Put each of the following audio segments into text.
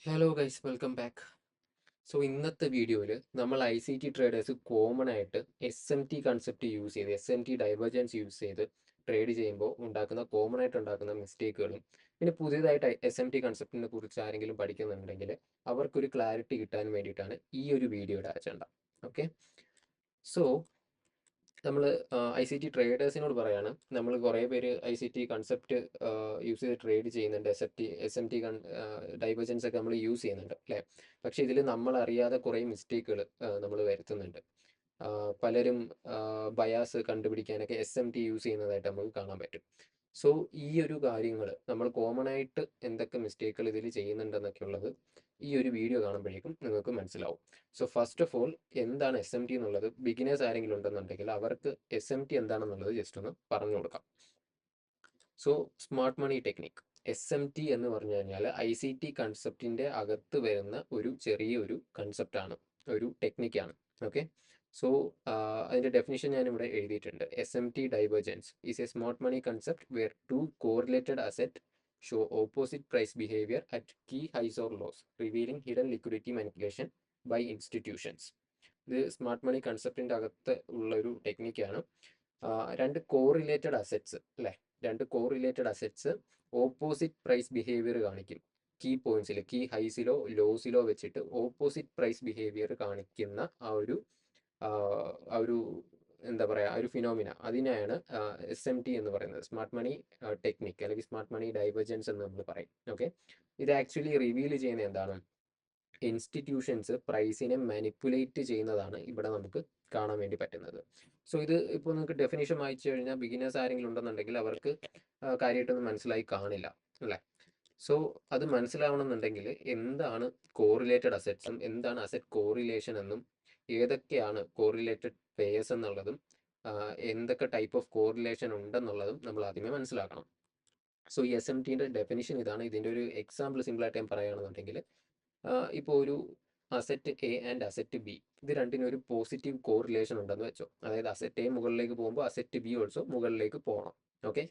Hello guys, welcome back. So ഇന്നത്തെ വീഡിയോയിൽ നമ്മൾ I C T traders common ആയിട്ട് SMT കൺസെപ്റ്റ് യൂസ് ചെയ്ത് SMT ഡൈവേർജൻസ് യൂസ് ചെയ്ത് ട്രേഡ് ചെയ്യുമ്പോൾ ഉണ്ടാക്കുന്ന കോമൺ ആയിട്ട് ഉണ്ടാക്കുന്ന മിസ്റ്റേക്കുകളും പിന്നെ പുതിയതായിട്ട് SMT കൺസെപ്റ്റിനെ കുറിച്ച് ആരെങ്കിലും പഠിക്കുന്നുണ്ടെങ്കിൽ അവർക്കൊരു ക്ലാരിറ്റി കിട്ടാൻ വേണ്ടിയിട്ടാണ് ഈ ഒരു വീഡിയോയുടെ അജണ്ട. ഓക്കെ, സോ നമ്മൾ ഐ സി ടി ട്രേഡേഴ്സിനോട് പറയാണ്, നമ്മൾ കുറേ പേര് I C T concept use ചെയ്ത് ട്രേഡ് ചെയ്യുന്നുണ്ട്. എസ് എം ടി ഡൈവേർജൻസ് ഒക്കെ നമ്മൾ യൂസ് ചെയ്യുന്നുണ്ട് അല്ലേ? പക്ഷേ ഇതിൽ നമ്മൾ അറിയാതെ കുറേ മിസ്റ്റേക്കുകൾ നമ്മൾ വരുത്തുന്നുണ്ട്. പലരും ബയാസ് കണ്ടുപിടിക്കാനൊക്കെ SMT യൂസ് ചെയ്യുന്നതായിട്ട് നമുക്ക് കാണാൻ പറ്റും. സോ ഈ ഒരു കാര്യങ്ങൾ നമ്മൾ കോമൺ ആയിട്ട് എന്തൊക്കെ മിസ്റ്റേക്കുകൾ ഇതിൽ ചെയ്യുന്നുണ്ടെന്നൊക്കെ ഉള്ളത് ഈ ഒരു വീഡിയോ കാണുമ്പോഴേക്കും നിങ്ങൾക്ക് മനസ്സിലാവും. സോ ഫസ്റ്റ് ഓഫ് ഓൾ, എന്താണ് SMT എന്നുള്ളത് ബിഗിനേഴ്സ് ആരെങ്കിലും ഉണ്ടെന്നുണ്ടെങ്കിൽ അവർക്ക് SMT എന്താണെന്നുള്ളത് ജസ്റ്റ് ഒന്ന് പറഞ്ഞു കൊടുക്കാം. So smart money technique, SMT എന്ന് പറഞ്ഞു കഴിഞ്ഞാൽ ICT കൺസെപ്റ്റിൻ്റെ അകത്ത് വരുന്ന ഒരു ചെറിയൊരു കൺസെപ്റ്റാണ്, ഒരു ടെക്നിക്കാണ്. ഓക്കെ, സോ അതിൻ്റെ ഡെഫിനിഷൻ ഞാനിവിടെ എഴുതിയിട്ടുണ്ട്. SMT divergence is a smart money concept where two correlated asset show opposite price behaviour at key highs or lows, revealing hidden liquidity manipulation by institutions. ഇത് സ്മാർട്ട് മണി കൺസെപ്റ്റിൻ്റെ അകത്ത് ഉള്ളൊരു ടെക്നിക്കാണ്. രണ്ട് correlated assets അല്ലേ, രണ്ട് correlated assets opposite price behaviour കാണിക്കും. Key പോയിന്റ്സിൽ, കീ ഹൈസിലോ ലോസിലോ വെച്ചിട്ട് ഓപ്പോസിറ്റ് പ്രൈസ് ബിഹേവിയർ കാണിക്കുന്ന ആ ഒരു എന്താ പറയുക, ആ ഒരു ഫിനോമിന, അതിനെയാണ് SMT എന്ന് പറയുന്നത്. സ്മാർട്ട് മണി ടെക്നിക് അല്ലെങ്കിൽ സ്മാർട്ട് മണി ഡൈവേർജൻസ് എന്ന് നമ്മൾ പറയും. ഓക്കെ, ഇത് ആക്ച്വലി റിവീൽ ചെയ്യുന്ന എന്താണ്, ഇൻസ്റ്റിറ്റ്യൂഷൻസ് പ്രൈസിനെ മാനിപ്പുലേറ്റ് ചെയ്യുന്നതാണ് ഇവിടെ നമുക്ക് കാണാൻ വേണ്ടി പറ്റുന്നത്. സോ ഇത് ഇപ്പോൾ നിങ്ങൾക്ക് ഡെഫിനേഷൻ വായിച്ചു കഴിഞ്ഞാൽ ബിഗിനേഴ്സ് ആരെങ്കിലും ഉണ്ടെന്നുണ്ടെങ്കിൽ അവർക്ക് കാര്യമായിട്ടൊന്നും മനസ്സിലായി കാണില്ല അല്ലേ? സോ അത് മനസ്സിലാവണമെന്നുണ്ടെങ്കിൽ എന്താണ് കോറിലേറ്റഡ് അസെറ്റ്സും എന്താണ് അസെറ്റ് കോറിലേഷൻ എന്നും ഏതൊക്കെയാണ് കോറിലേറ്റഡ് പേയേഴ്സ് എന്നുള്ളതും എന്തൊക്കെ ടൈപ്പ് ഓഫ് കോറിലേഷൻ ഉണ്ടെന്നുള്ളതും നമ്മൾ ആദ്യമേ മനസ്സിലാക്കണം. സോ ഈ SMTൻ്റെ ഡെഫിനിഷൻ ഇതാണ്. ഇതിൻ്റെ ഒരു എക്സാമ്പിൾ സിമ്പിളായിട്ട് ഞാൻ പറയുകയാണെന്നുണ്ടെങ്കിൽ, ഇപ്പോൾ ഒരു asset A and asset B, ഇത് രണ്ടിനും ഒരു പോസിറ്റീവ് കോറിലേഷൻ ഉണ്ടെന്ന് വെച്ചോ. അതായത് അസെറ്റ് എ മുകളിലേക്ക് പോകുമ്പോൾ അസെറ്റ് ബി ഓൾസോ മുകളിലേക്ക് പോകണം. ഓക്കെ,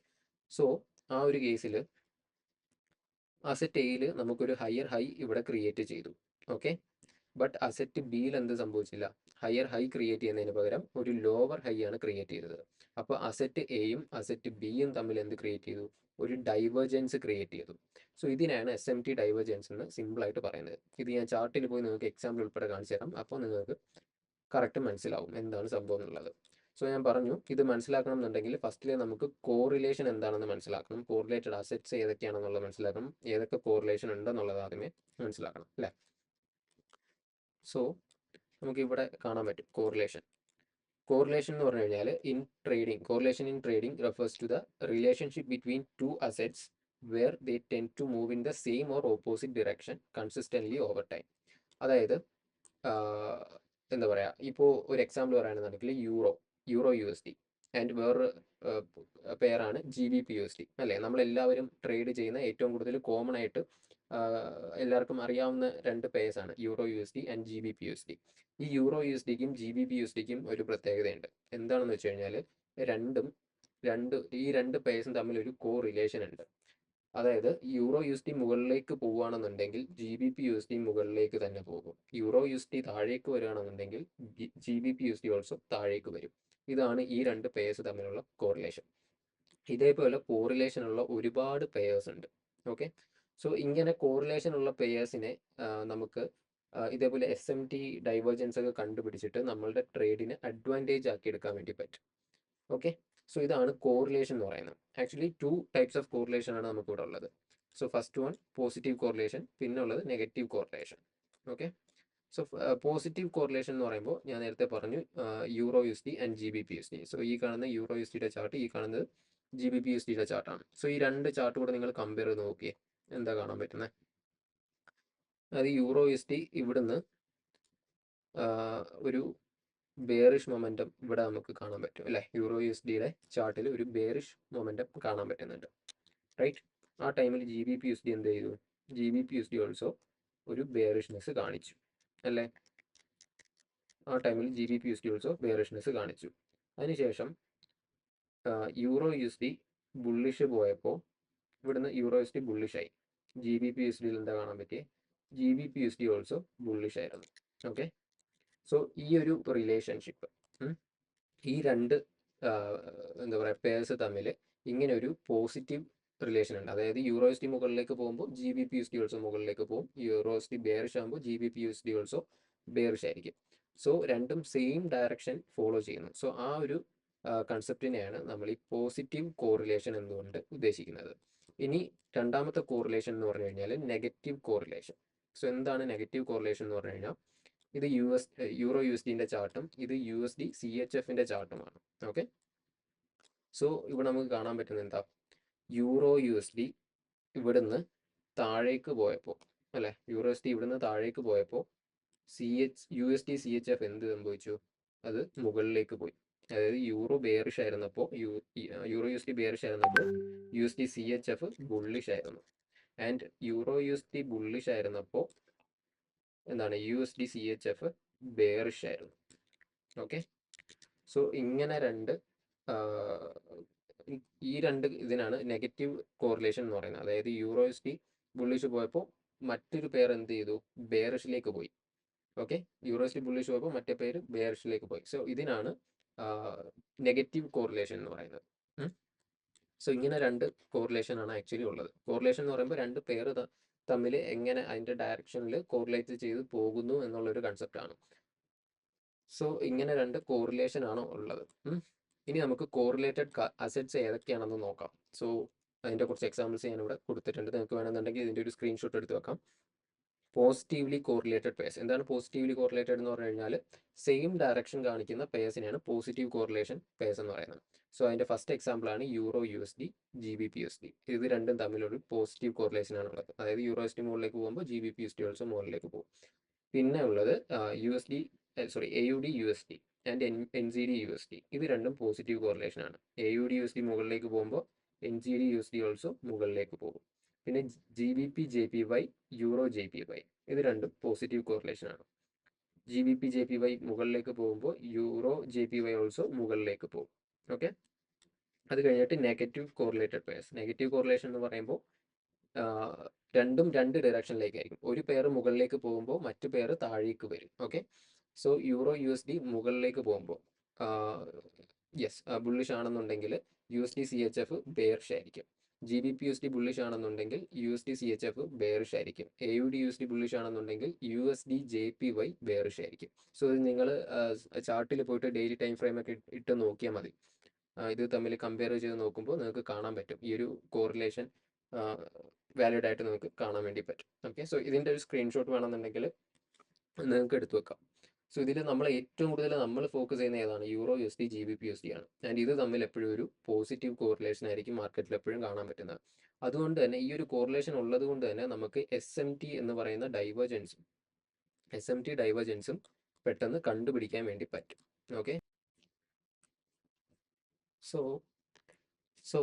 സോ ആ ഒരു കേസിൽ അസെറ്റ് എയിൽ നമുക്കൊരു ഹയർ ഹൈ ഇവിടെ ക്രിയേറ്റ് ചെയ്തു. ഓക്കെ, ബട്ട് അസെറ്റ് ബിയിൽ എന്ത് സംഭവിച്ചില്ല, ഹയർ ഹൈ ക്രിയേറ്റ് ചെയ്യുന്നതിന് പകരം ഒരു ലോവർ ഹൈ ആണ് ക്രിയേറ്റ് ചെയ്തത്. അപ്പോൾ അസെറ്റ് എയും അസെറ്റ് ബിയും തമ്മിൽ എന്ത് ക്രിയേറ്റ് ചെയ്തു, ഒരു ഡൈവേർജൻസ് ക്രിയേറ്റ് ചെയ്തു. സോ ഇതിനാണ് SMT ഡൈവേർജൻസ് എന്ന് സിമ്പിളായിട്ട് പറയുന്നത്. ഇത് ഞാൻ ചാർട്ടിൽ പോയി നിങ്ങൾക്ക് എക്സാമ്പിൾ ഉൾപ്പെടെ കാണിച്ചു തരാം, അപ്പോൾ നിങ്ങൾക്ക് കറക്റ്റ് മനസ്സിലാവും എന്താണ് സംഭവം എന്നുള്ളത്. സോ ഞാൻ പറഞ്ഞു, ഇത് മനസ്സിലാക്കണം എന്നുണ്ടെങ്കിൽ ഫസ്റ്റിലെ നമുക്ക് കോറിലേഷൻ എന്താണെന്ന് മനസ്സിലാക്കണം, കോറിലേറ്റഡ് അസെറ്റ്സ് ഏതൊക്കെയാണെന്നുള്ളത് മനസ്സിലാക്കണം, ഏതൊക്കെ കോറിലേഷൻ ഉണ്ടെന്നുള്ളത് ആദ്യമേ മനസ്സിലാക്കണം അല്ലേ? സോ നമുക്ക് ഇവിടെ കാണാൻ പറ്റും കോറിലേഷൻ. കോറിലേഷൻ എന്ന് പറഞ്ഞു കഴിഞ്ഞാൽ correlation in trading refers to the relationship between two assets where they tend to move in the same or opposite direction consistently over time. അതായത് എന്താ പറയുക, ഇപ്പോൾ ഒരു എക്സാമ്പിൾ പറയുകയാണെന്നുണ്ടെങ്കിൽ യൂറോ USD ആൻഡ് വേറൊരു പെയറാണ് GBP USD അല്ലേ? നമ്മളെല്ലാവരും ട്രേഡ് ചെയ്യുന്ന ഏറ്റവും കൂടുതൽ കോമൺ ആയിട്ട് എല്ലാവർക്കും അറിയാവുന്ന രണ്ട് പേഴ്സാണ് euro USD and GBP USD. ഈ യൂറോ USDക്കും GBP USDക്കും ഒരു പ്രത്യേകതയുണ്ട്. എന്താണെന്ന് വെച്ച് കഴിഞ്ഞാൽ ഈ രണ്ട് പേഴ്സും തമ്മിൽ ഒരു കോ റിലേഷൻ ഉണ്ട്. അതായത് യൂറോ USD മുകളിലേക്ക് പോവുകയാണെന്നുണ്ടെങ്കിൽ GBP USD മുകളിലേക്ക് തന്നെ പോകും. യൂറോ USD താഴേക്ക് വരികയാണെന്നുണ്ടെങ്കിൽ GBP USD ഓൾസോ താഴേക്ക് വരും. ഇതാണ് ഈ രണ്ട് പേഴ്സ് തമ്മിലുള്ള കോറിലേഷൻ. ഇതേപോലെ കോറിലേഷൻ ഉള്ള ഒരുപാട് പേയേഴ്സ് ഉണ്ട്. ഓക്കെ, സോ ഇങ്ങനെ കോറിലേഷൻ ഉള്ള പേയേഴ്സിനെ നമുക്ക് ഇതേപോലെ SMT ഡൈവേർജൻസ് ഒക്കെ കണ്ടുപിടിച്ചിട്ട് നമ്മളുടെ ട്രേഡിനെ അഡ്വാൻറ്റേജ് ആക്കി എടുക്കാൻ വേണ്ടി പറ്റും. ഓക്കെ, സോ ഇതാണ് കോറിലേഷൻ എന്ന് പറയുന്നത്. ആക്ച്വലി 2 ടൈപ്സ് ഓഫ് കോറിലേഷൻ ആണ് നമുക്ക് ഇവിടെ ഉള്ളത്. So first one positive correlation, പിന്നെ ഉള്ളത് negative correlation. Okay, so positive correlation എന്ന് പറയുമ്പോൾ ഞാൻ നേരത്തെ പറഞ്ഞു euro USD and GBP USD. So ഈ കാണുന്ന യൂറോ USDയുടെ ചാർട്ട്, ഈ കാണുന്നത് GBP USDയുടെ ചാർട്ടാണ്. സോ ഈ രണ്ട് ചാർട്ട് കൂടെ നിങ്ങൾ കമ്പയർ ചെയ്ത് നോക്കിയേ, എന്താ കാണാൻ പറ്റുന്നത്? അത് യൂറോ USD ഇവിടുന്ന് ഒരു ബെയറിഷ് മൊമെൻറ്റം ഇവിടെ നമുക്ക് കാണാൻ പറ്റും അല്ലേ? യൂറോ USDയുടെ ചാർട്ടിൽ ഒരു ബെയറിഷ് മൊമെൻറ്റം കാണാൻ പറ്റുന്നുണ്ട്, റൈറ്റ്? ആ ടൈമിൽ GBP USD എന്ത് ചെയ്തു? GBP USD ഓൾസോ ഒരു ബെയറിഷ്നെസ് കാണിച്ചു അല്ലേ? ആ ടൈമിൽ GBP USD ഓൾസോ ബെയറിഷ്നെസ് കാണിച്ചു. അതിനുശേഷം യൂറോ USD ബുള്ളിഷ് പോയപ്പോൾ ഇവിടുന്ന് യൂറോ USD ബുള്ളിഷായി. GBP USDയിൽ എന്താ കാണാൻ പറ്റിയേ? GBP USD ഓൾസോ ബുള്ളിഷ് ആയിരുന്നു. ഓക്കെ, സോ ഈ ഒരു റിലേഷൻഷിപ്പ്, ഈ രണ്ട് എന്താ പറയുക പേഴ്സ് തമ്മിൽ ഇങ്ങനെ ഒരു പോസിറ്റീവ് റിലേഷൻ ഉണ്ട്. അതായത് USD മുകളിലേക്ക് പോകുമ്പോൾ GBP USD ഓൾസോ മുകളിലേക്ക് പോകും. USD ബെയറിഷ് ആകുമ്പോൾ GBP USD ഓൾസോ ബെയറിഷ് ആയിരിക്കും. സോ രണ്ടും സെയിം ഡയറക്ഷൻ ഫോളോ ചെയ്യുന്നു. സോ ആ ഒരു കൺസെപ്റ്റിനെയാണ് നമ്മൾ ഈ പോസിറ്റീവ് കോറിലേഷൻ എന്നുകൊണ്ട് ഉദ്ദേശിക്കുന്നത്. ഇനി രണ്ടാമത്തെ കോറിലേഷൻ എന്ന് പറഞ്ഞു കഴിഞ്ഞാൽ നെഗറ്റീവ് കോറിലേഷൻ. സോ എന്താണ് നെഗറ്റീവ് കോറിലേഷൻ എന്ന് പറഞ്ഞു കഴിഞ്ഞാൽ, ഇത് യൂറോ USDന്റെ ചാർട്ടും ഇത് USD CHFന്റെ ചാർട്ടുമാണ്. ഓക്കെ, സോ ഇവിടെ നമുക്ക് കാണാൻ പറ്റുന്നത് എന്താ, യൂറോ USD ഇവിടുന്ന് താഴേക്ക് പോയപ്പോൾ, അല്ലെ, USD ഇവിടുന്ന് താഴേക്ക് പോയപ്പോൾ USD CHF എന്ത് സംഭവിച്ചു, അത് മുകളിലേക്ക് പോയി. അതായത് യൂറോ ബെയറിഷ് ആയിരുന്നപ്പോൾ യൂറോ USD ബെയറിഷ് ആയിരുന്നപ്പോൾ USD CHF ബുള്ളിഷ് ആയിരുന്നു. ആൻഡ് യൂറോ USD ബുള്ളിഷ് ആയിരുന്നപ്പോൾ എന്താണ്, USD CHF ബെയറിഷ് ആയിരുന്നു. ഓക്കെ, സോ ഇങ്ങനെ ഈ രണ്ട് ഇതിനാണ് നെഗറ്റീവ് കോറിലേഷൻ എന്ന് പറയുന്നത്. അതായത് യൂറോ USD ബുള്ളിഷ് പോയപ്പോൾ മറ്റൊരു പേർ എന്ത് ചെയ്തു, ബെയറിഷിലേക്ക് പോയി. ഓക്കെ, USD ബുള്ളിഷ് പോയപ്പോൾ മറ്റേ പേര് ബെയറിഷിലേക്ക് പോയി. സോ ഇതിനാണ് നെഗറ്റീവ് കോറിലേഷൻ എന്ന് പറയുന്നത്. സോ ഇങ്ങനെ രണ്ട് കോറിലേഷൻ ആണ് ആക്ച്വലി ഉള്ളത്. കോറിലേഷൻ എന്ന് പറയുമ്പോൾ രണ്ട് പേര് തമ്മിൽ എങ്ങനെ അതിന്റെ ഡയറക്ഷനിൽ കോറിലേറ്റ് ചെയ്ത് പോകുന്നു എന്നുള്ളൊരു കൺസെപ്റ്റ് ആണ്. സോ ഇങ്ങനെ രണ്ട് കോറിലേഷൻ ആണ് ഉള്ളത്. ഇനി നമുക്ക് കോറിലേറ്റഡ് അസറ്റ്സ് ഏതൊക്കെയാണെന്ന് നോക്കാം. സോ അതിന്റെ കുറച്ച് എക്സാമ്പിൾസ് ഞാൻ ഇവിടെ കൊടുത്തിട്ടുണ്ട്. നിങ്ങൾക്ക് വേണമെന്നുണ്ടെങ്കിൽ ഇതിന്റെ ഒരു സ്ക്രീൻഷോട്ട് എടുത്ത് വെക്കാം. Positively correlated purse. എന്താണ് പോസിറ്റീവ്ലി കോറിലേറ്റഡ് എന്ന് പറഞ്ഞു കഴിഞ്ഞാൽ, സെയിം ഡയറക്ഷൻ കാണിക്കുന്ന പേഴ്സിനെയാണ് പോസിറ്റീവ് കോറിലേഷൻ പേഴ്സ് എന്ന് പറയുന്നത്. സോ അതിന്റെ ഫസ്റ്റ് എക്സാമ്പിൾ ആണ് യൂറോ USD GBP USD. ഇത് രണ്ടും തമ്മിലൊരു പോസിറ്റീവ് കോറിലേഷൻ ആണ് ഉള്ളത്. അതായത് USD മുകളിലേക്ക് പോകുമ്പോൾ GBP USD ഓൾസോ മുകളിലേക്ക് പോകും. പിന്നെ ഉള്ളത് AUD USD and NZD USD. ഇത് രണ്ടും പോസിറ്റീവ് കോറിലേഷൻ ആണ്. AUD USD മുകളിലേക്ക് പോകുമ്പോൾ NZD USD ഓൾസോ മുകളിലേക്ക് പോകും. പിന്നെ GBP JPY യൂറോ JPY, ഇത് രണ്ടും പോസിറ്റീവ് കോറിലേഷൻ ആണ്. GBP JPY മുകളിലേക്ക് പോകുമ്പോൾ യൂറോ JPY ഓൾസോ മുകളിലേക്ക് പോകും. ഓക്കെ, അത് കഴിഞ്ഞിട്ട് negative correlated purse. Negative correlation എന്ന് പറയുമ്പോൾ രണ്ടും രണ്ട് ഡയറക്ഷനിലേക്കായിരിക്കും. ഒരു പേർ മുകളിലേക്ക് പോകുമ്പോൾ മറ്റു പേർ താഴേക്ക് വരും. ഓക്കെ, സോ യൂറോ USD മുകളിലേക്ക് പോകുമ്പോൾ ബുള്ളിഷ് ആണെന്നുണ്ടെങ്കിൽ USD CHF ബെയറിഷ് ആയിരിക്കും. GBP USD ബുള്ളിഷ് ആണെന്നുണ്ടെങ്കിൽ USD CHF ബെയറിഷ് ആയിരിക്കും. AUD USD ബുള്ളിഷ് ആണെന്നുണ്ടെങ്കിൽ USD JPY ബെയറിഷ് ആയിരിക്കും. സോ ഇത് നിങ്ങൾ ചാർട്ടിൽ പോയിട്ട് ഡെയിലി ടൈം ഫ്രെയിം ഒക്കെ ഇട്ട് നോക്കിയാൽ മതി. ഇത് തമ്മിൽ കമ്പയർ ചെയ്ത് നോക്കുമ്പോൾ നിങ്ങൾക്ക് കാണാൻ പറ്റും, ഈ ഒരു കോറിലേഷൻ വാലിഡ് ആയിട്ട് നിങ്ങൾക്ക് കാണാൻ വേണ്ടി പറ്റും. ഓക്കെ, സോ ഇതിൻ്റെ ഒരു സ്ക്രീൻഷോട്ട് വേണമെന്നുണ്ടെങ്കിൽ നിങ്ങൾക്ക് എടുത്തു വെക്കാം. സോ ഇതിൽ നമ്മൾ ഏറ്റവും കൂടുതൽ നമ്മൾ ഫോക്കസ് ചെയ്യുന്ന ഏതാണ്, യൂറോ USD GBP USD ആണ്. ആൻഡ് ഇത് തമ്മിൽ എപ്പോഴും ഒരു പോസിറ്റീവ് കോറിലേഷൻ ആയിരിക്കും മാർക്കറ്റിൽ എപ്പോഴും കാണാൻ പറ്റുന്നത്. അതുകൊണ്ട് തന്നെ ഈ ഒരു കോറിലേഷൻ ഉള്ളത് കൊണ്ട് തന്നെ നമുക്ക് SMT എന്ന് പറയുന്ന ഡൈവേർജൻസും പെട്ടെന്ന് കണ്ടുപിടിക്കാൻ വേണ്ടി പറ്റും. ഓക്കെ, സോ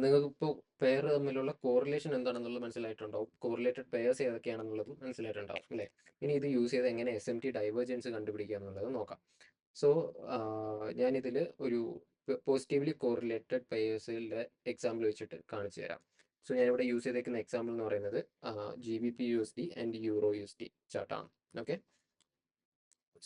നിങ്ങൾക്ക് ഇപ്പോൾ പെയർ തമ്മിലുള്ള കോറിലേഷൻ എന്താണെന്നുള്ളത് മനസ്സിലായിട്ടുണ്ടാവും. കോറിലേറ്റഡ് പെയർസ് ഏതൊക്കെയാണെന്നുള്ളത് മനസ്സിലായിട്ടുണ്ടാവും അല്ലേ. ഇനി ഇത് യൂസ് ചെയ്ത് എങ്ങനെ SMT ഡൈവേർജൻസ് കണ്ടുപിടിക്കുക എന്നുള്ളത് നോക്കാം. സോ ഞാനിതിൽ ഒരു പോസിറ്റീവ്ലി കോറിലേറ്റഡ് പെയർസിൻ്റെ എക്സാമ്പിൾ വെച്ചിട്ട് കാണിച്ചു തരാം. സോ ഞാനിവിടെ യൂസ് ചെയ്തേക്കുന്ന എക്സാമ്പിൾ എന്ന് പറയുന്നത് GBP USD and euro USD ചാർട്ടാണ്. ഓക്കെ,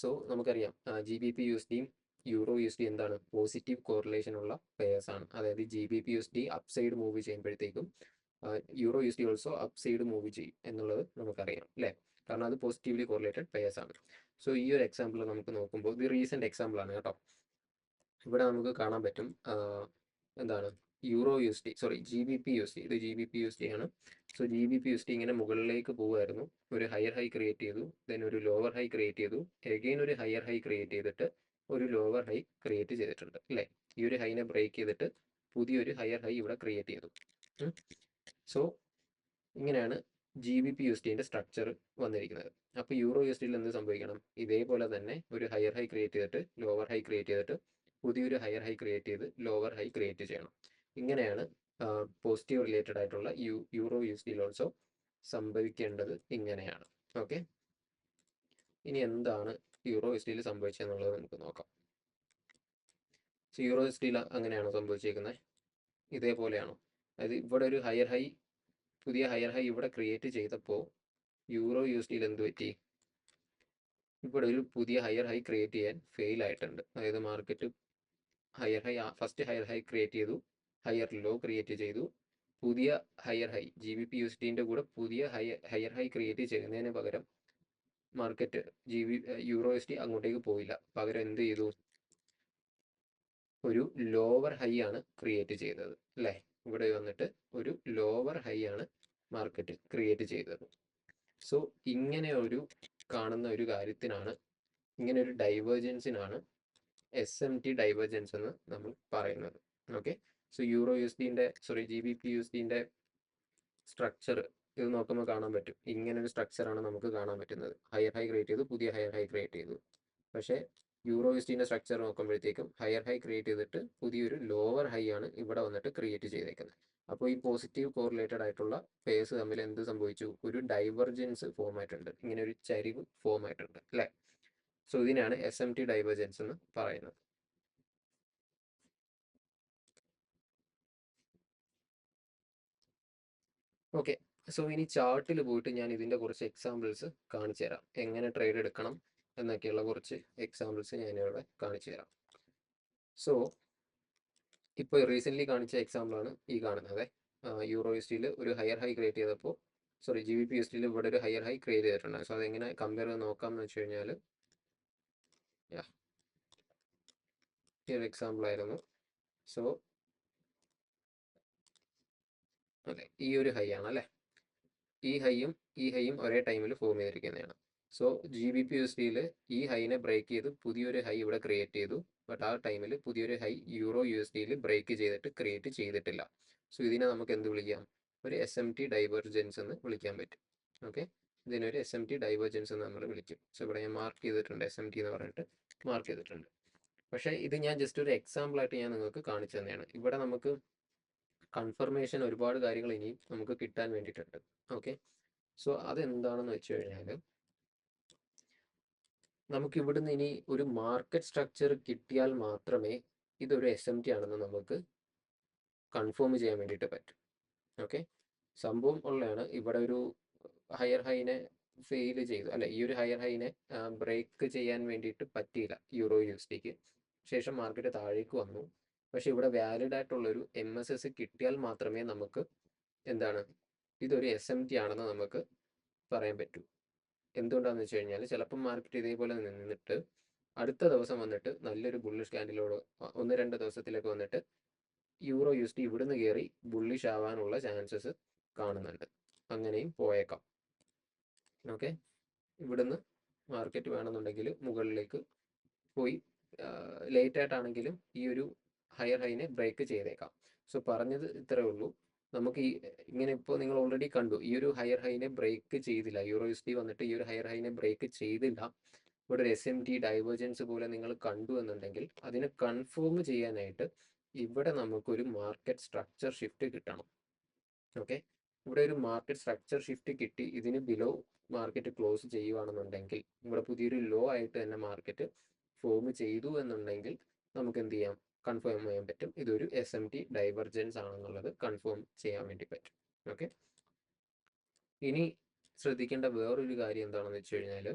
സോ നമുക്കറിയാം GBP USDയും യൂറോ USD എന്താണ്, പോസിറ്റീവ് കോറിലേഷൻ ഉള്ള പെയർസ് ആണ്. അതായത് GBP USD up side move ചെയ്യുമ്പോഴത്തേക്കും euro USD also up side move ചെയ്യും എന്നുള്ളത് നമുക്കറിയാം അല്ലേ, കാരണം അത് പോസിറ്റീവ്ലി കോറിലേറ്റഡ് പെയർസ് ആണ്. സോ ഈ ഒരു എക്സാമ്പിൾ നമുക്ക് നോക്കുമ്പോൾ ഇത് റീസെന്റ് എക്സാമ്പിൾ ആണ് കേട്ടോ. ഇവിടെ നമുക്ക് കാണാൻ പറ്റും എന്താണ്, GBP USD, ഇത് GBP USD ആണ്. സോ GBP USD ഇങ്ങനെ മുകളിലേക്ക് പോകുമായിരുന്നു, ഒരു ഹയർ ഹൈ ക്രിയേറ്റ് ചെയ്തു, ദെൻ ഒരു ലോവർ ഹൈ ക്രിയേറ്റ് ചെയ്തു, എഗെയിൻ ഒരു ഹയർ ഹൈ ക്രിയേറ്റ് ചെയ്തിട്ട് ഒരു ലോവർ ഹൈ ക്രിയേറ്റ് ചെയ്തിട്ടുണ്ട് അല്ലേ. ഈ ഒരു ഹൈനെ ബ്രേക്ക് ചെയ്തിട്ട് പുതിയൊരു ഹയർ ഹൈ ഇവിടെ ക്രിയേറ്റ് ചെയ്തു. സോ ഇങ്ങനെയാണ് GBP USDന്റെ സ്ട്രക്ചർ വന്നിരിക്കുന്നത്. അപ്പോൾ യൂറോ USDയിൽ എന്ത് സംഭവിക്കണം, ഇതേപോലെ തന്നെ ഒരു ഹയർ ഹൈ ക്രിയേറ്റ് ചെയ്തിട്ട് ലോവർ ഹൈ ക്രിയേറ്റ് ചെയ്തിട്ട് പുതിയൊരു ഹയർ ഹൈ ക്രിയേറ്റ് ചെയ്ത് ലോവർ ഹൈ ക്രിയേറ്റ് ചെയ്യണം. ഇങ്ങനെയാണ് പോസിറ്റീവ് റിലേറ്റഡ് ആയിട്ടുള്ള യൂറോ USDയിൽ ഓൾസോ സംഭവിക്കേണ്ടത് ഇങ്ങനെയാണ്. ഓക്കെ, ഇനി എന്താണ് യൂറോ USDയിൽ സംഭവിച്ചതെന്നുള്ളത് നമുക്ക് നോക്കാം. സോ യൂറോ USDയിൽ അങ്ങനെയാണോ സംഭവിച്ചിരിക്കുന്നത്, ഇതേപോലെയാണോ, അതായത് ഇവിടെ ഒരു പുതിയ ഹയർ ഹൈ ഇവിടെ ക്രിയേറ്റ് ചെയ്തപ്പോൾ യൂറോ യു എസ് ഡിയിൽ എന്ത് പറ്റി? ഇവിടെ ഒരു പുതിയ ഹയർ ഹൈ ക്രിയേറ്റ് ചെയ്യാൻ ഫെയിൽ ആയിട്ടുണ്ട്. അതായത് market higher high first higher high create ചെയ്തു, ഹയർ ലോ ക്രിയേറ്റ് ചെയ്തു, പുതിയ ഹയർ ഹൈ GBP USDന്റെ കൂടെ പുതിയ ഹയർ ഹൈ ക്രിയേറ്റ് ചെയ്യുന്നതിന് പകരം മാർക്കറ്റ് യൂറോ USD അങ്ങോട്ടേക്ക് പോയില്ല. പകരം എന്ത് ചെയ്തു? ഒരു ലോവർ ഹൈ ആണ് ക്രിയേറ്റ് ചെയ്തത് അല്ലേ? ഇവിടെ വന്നിട്ട് ഒരു ലോവർ ഹൈ ആണ് മാർക്കറ്റ് ക്രിയേറ്റ് ചെയ്തത്. സോ ഇങ്ങനെ ഒരു കാണുന്ന ഒരു കാര്യത്തിനാണ്, ഇങ്ങനെ ഒരു ഡൈവേർജൻസിനാണ് SMT ഡൈവേർജൻസ് എന്ന് നമ്മൾ പറയുന്നത്. ഓക്കെ, സോ യൂറോ USDന്റെ GBP USDന്റെ സ്ട്രക്ചർ ഇത് നോക്കുമ്പോൾ കാണാൻ പറ്റും. ഇങ്ങനെ ഒരു സ്ട്രക്ചറാണ് നമുക്ക് കാണാൻ പറ്റുന്നത്. ഹയർ ഹൈ ക്രിയേറ്റ് ചെയ്തു, പുതിയ ഹയർ ഹൈ ക്രിയേറ്റ് ചെയ്തു. പക്ഷേ യൂറോ USDന്റെ സ്ട്രക്ചർ നോക്കുമ്പോഴത്തേക്കും ഹയർ ഹൈ ക്രിയേറ്റ് ചെയ്തിട്ട് പുതിയൊരു ലോവർ ഹൈ ആണ് ഇവിടെ വന്നിട്ട് ക്രിയേറ്റ് ചെയ്തേക്കുന്നത്. അപ്പോൾ ഈ പോസിറ്റീവ് കോറിലേറ്റഡ് ആയിട്ടുള്ള ഫേസ് തമ്മിൽ എന്ത് സംഭവിച്ചു? ഒരു ഡൈവർജൻസ് ഫോം ആയിട്ടുണ്ട്, ഇങ്ങനെ ഒരു ചരിവ് ഫോം ആയിട്ടുണ്ട് അല്ലേ? സോ ഇതിനാണ് SMT ഡൈവർജൻസ് എന്ന് പറയുന്നത്. ഓക്കെ, സോ ഇനി ചാർട്ടിൽ പോയിട്ട് ഞാൻ ഇതിൻ്റെ കുറച്ച് എക്സാമ്പിൾസ് കാണിച്ചു തരാം. എങ്ങനെ ട്രേഡ് എടുക്കണം എന്നൊക്കെയുള്ള കുറച്ച് എക്സാമ്പിൾസ് ഞാനിവിടെ കാണിച്ചു തരാം. സോ ഇപ്പോൾ റീസെൻ്റ്ലി കാണിച്ച എക്സാമ്പിളാണ് ഈ കാണുന്നത്. യൂറോ USDയിൽ ഒരു ഹയർ ഹൈ ക്രിയേറ്റ് ചെയ്തപ്പോൾ GBP USDയിൽ ഇവിടെ ഒരു ഹയർ ഹൈ ക്രിയേറ്റ് ചെയ്തിട്ടുണ്ട്. സോ അതെങ്ങനെ കമ്പയർ ചെയ്ത് നോക്കാം എന്ന് വെച്ച് കഴിഞ്ഞാൽ, ഈ ഒരു എക്സാമ്പിൾ ആയിരുന്നു. സോ അതെ, ഈ ഒരു ഹൈ ആണ് അല്ലേ? ഈ ഹൈയും ഒരേ ടൈമിൽ ഫോം ചെയ്തിരിക്കുന്നതാണ്. സോ GBP USDയിൽ ഈ ഹൈനെ ബ്രേക്ക് ചെയ്ത് പുതിയൊരു ഹൈ ഇവിടെ ക്രിയേറ്റ് ചെയ്തു. ബട്ട് ആ ടൈമിൽ പുതിയൊരു ഹൈ യൂറോ USDയിൽ ബ്രേക്ക് ചെയ്തിട്ട് ക്രിയേറ്റ് ചെയ്തിട്ടില്ല. സോ ഇതിനെ നമുക്ക് എന്ത് വിളിക്കാം? ഒരു SMT ഡൈവേർജൻസ് എന്ന് വിളിക്കാൻ പറ്റും. ഓക്കെ, ഇതിനൊരു SMT ഡൈവേർജൻസ് എന്ന് നമ്മൾ വിളിക്കും. സോ ഇവിടെ ഞാൻ മാർക്ക് ചെയ്തിട്ടുണ്ട്, SMT എന്ന് പറഞ്ഞിട്ട് മാർക്ക് ചെയ്തിട്ടുണ്ട്. പക്ഷേ ഇത് ഞാൻ ജസ്റ്റ് ഒരു എക്സാമ്പിൾ ആയിട്ട് ഞാൻ നിങ്ങൾക്ക് കാണിച്ചു തന്നെയാണ്. ഇവിടെ നമുക്ക് കൺഫർമേഷൻ ഒരുപാട് കാര്യങ്ങൾ ഇനിയും നമുക്ക് കിട്ടാൻ വേണ്ടിയിട്ടുണ്ട്. ഓക്കെ, സോ അതെന്താണെന്ന് വെച്ച് കഴിഞ്ഞാൽ, നമുക്ക് ഇവിടുന്ന് ഇനി ഒരു മാർക്കറ്റ് സ്ട്രക്ചർ കിട്ടിയാൽ മാത്രമേ ഇതൊരു SMT ആണെന്ന് നമുക്ക് കൺഫേം ചെയ്യാൻ വേണ്ടിയിട്ട് പറ്റും. ഓക്കെ, സംഭവം ഉള്ളതാണ്. ഇവിടെ ഒരു ഹയർ ഹൈനെ ഫെയിൽ ചെയ്തു അല്ലെ, ഈ ഒരു ഹയർ ഹൈനെ ബ്രേക്ക് ചെയ്യാൻ വേണ്ടിയിട്ട് പറ്റിയില്ല യൂറോ USDക്ക്. ശേഷം മാർക്കറ്റ് താഴേക്ക് വന്നു. പക്ഷെ ഇവിടെ വാലിഡ് ആയിട്ടുള്ളൊരു MSS കിട്ടിയാൽ മാത്രമേ നമുക്ക് എന്താണ് ഇതൊരു SMT ആണെന്ന് നമുക്ക് പറയാൻ പറ്റൂ. എന്തുകൊണ്ടാണെന്ന് വെച്ച് കഴിഞ്ഞാൽ, ചിലപ്പം മാർക്കറ്റ് ഇതേപോലെ നിന്നിട്ട് അടുത്ത ദിവസം വന്നിട്ട് നല്ലൊരു ബുള്ളിഷ് ക്യാൻഡിലോട് 1-2 ദിവസത്തിലൊക്കെ വന്നിട്ട് യൂറോ USD ഇവിടുന്ന് കയറി ബുള്ളിഷ് ആവാനുള്ള ചാൻസസ് കാണുന്നുണ്ട്. അങ്ങനെയും പോയേക്കാം. ഓക്കെ, ഇവിടുന്ന് മാർക്കറ്റ് വേണമെന്നുണ്ടെങ്കിൽ മുകളിലേക്ക് പോയി ലേറ്റ് ആയിട്ടാണെങ്കിലും ഈ ഒരു ഹയർ ഹൈനെ ബ്രേക്ക് ചെയ്തേക്കാം. സോ പറഞ്ഞത് ഇത്രേ ഉള്ളൂ. നമുക്ക് ഇങ്ങനെ ഇപ്പോൾ നിങ്ങൾ ഓൾറെഡി കണ്ടു, ഈ ഒരു ഹയർ ഹൈനെ ബ്രേക്ക് ചെയ്തില്ല, യൂറോ USD വന്നിട്ട് ഈ ഒരു ഹയർ ഹൈനെ ബ്രേക്ക് ചെയ്തില്ല. ഇവിടെ ഒരു SMT ഡൈവേർജൻസ് പോലെ നിങ്ങൾ കണ്ടു എന്നുണ്ടെങ്കിൽ അതിനെ കൺഫേം ചെയ്യാനായിട്ട് ഇവിടെ നമുക്കൊരു മാർക്കറ്റ് സ്ട്രക്ചർ ഷിഫ്റ്റ് കിട്ടണം. ഓക്കെ, ഇവിടെ ഒരു മാർക്കറ്റ് സ്ട്രക്ചർ ഷിഫ്റ്റ് കിട്ടി, ഇതിന് ബിലോ മാർക്കറ്റ് ക്ലോസ് ചെയ്യുകയാണെന്നുണ്ടെങ്കിൽ, ഇവിടെ പുതിയൊരു ലോ ആയിട്ട് തന്നെ മാർക്കറ്റ് ഫോം ചെയ്തു എന്നുണ്ടെങ്കിൽ നമുക്ക് എന്ത് ചെയ്യാം? കൺഫേം ചെയ്യാൻ പറ്റും ഇതൊരു SMT ഡൈവർജൻസ് ആണെന്നുള്ളത് കൺഫേം ചെയ്യാൻ വേണ്ടി പറ്റും. ഓക്കെ, ഇനി ശ്രദ്ധിക്കേണ്ട വേറൊരു കാര്യം എന്താണെന്ന് വെച്ച് കഴിഞ്ഞാൽ,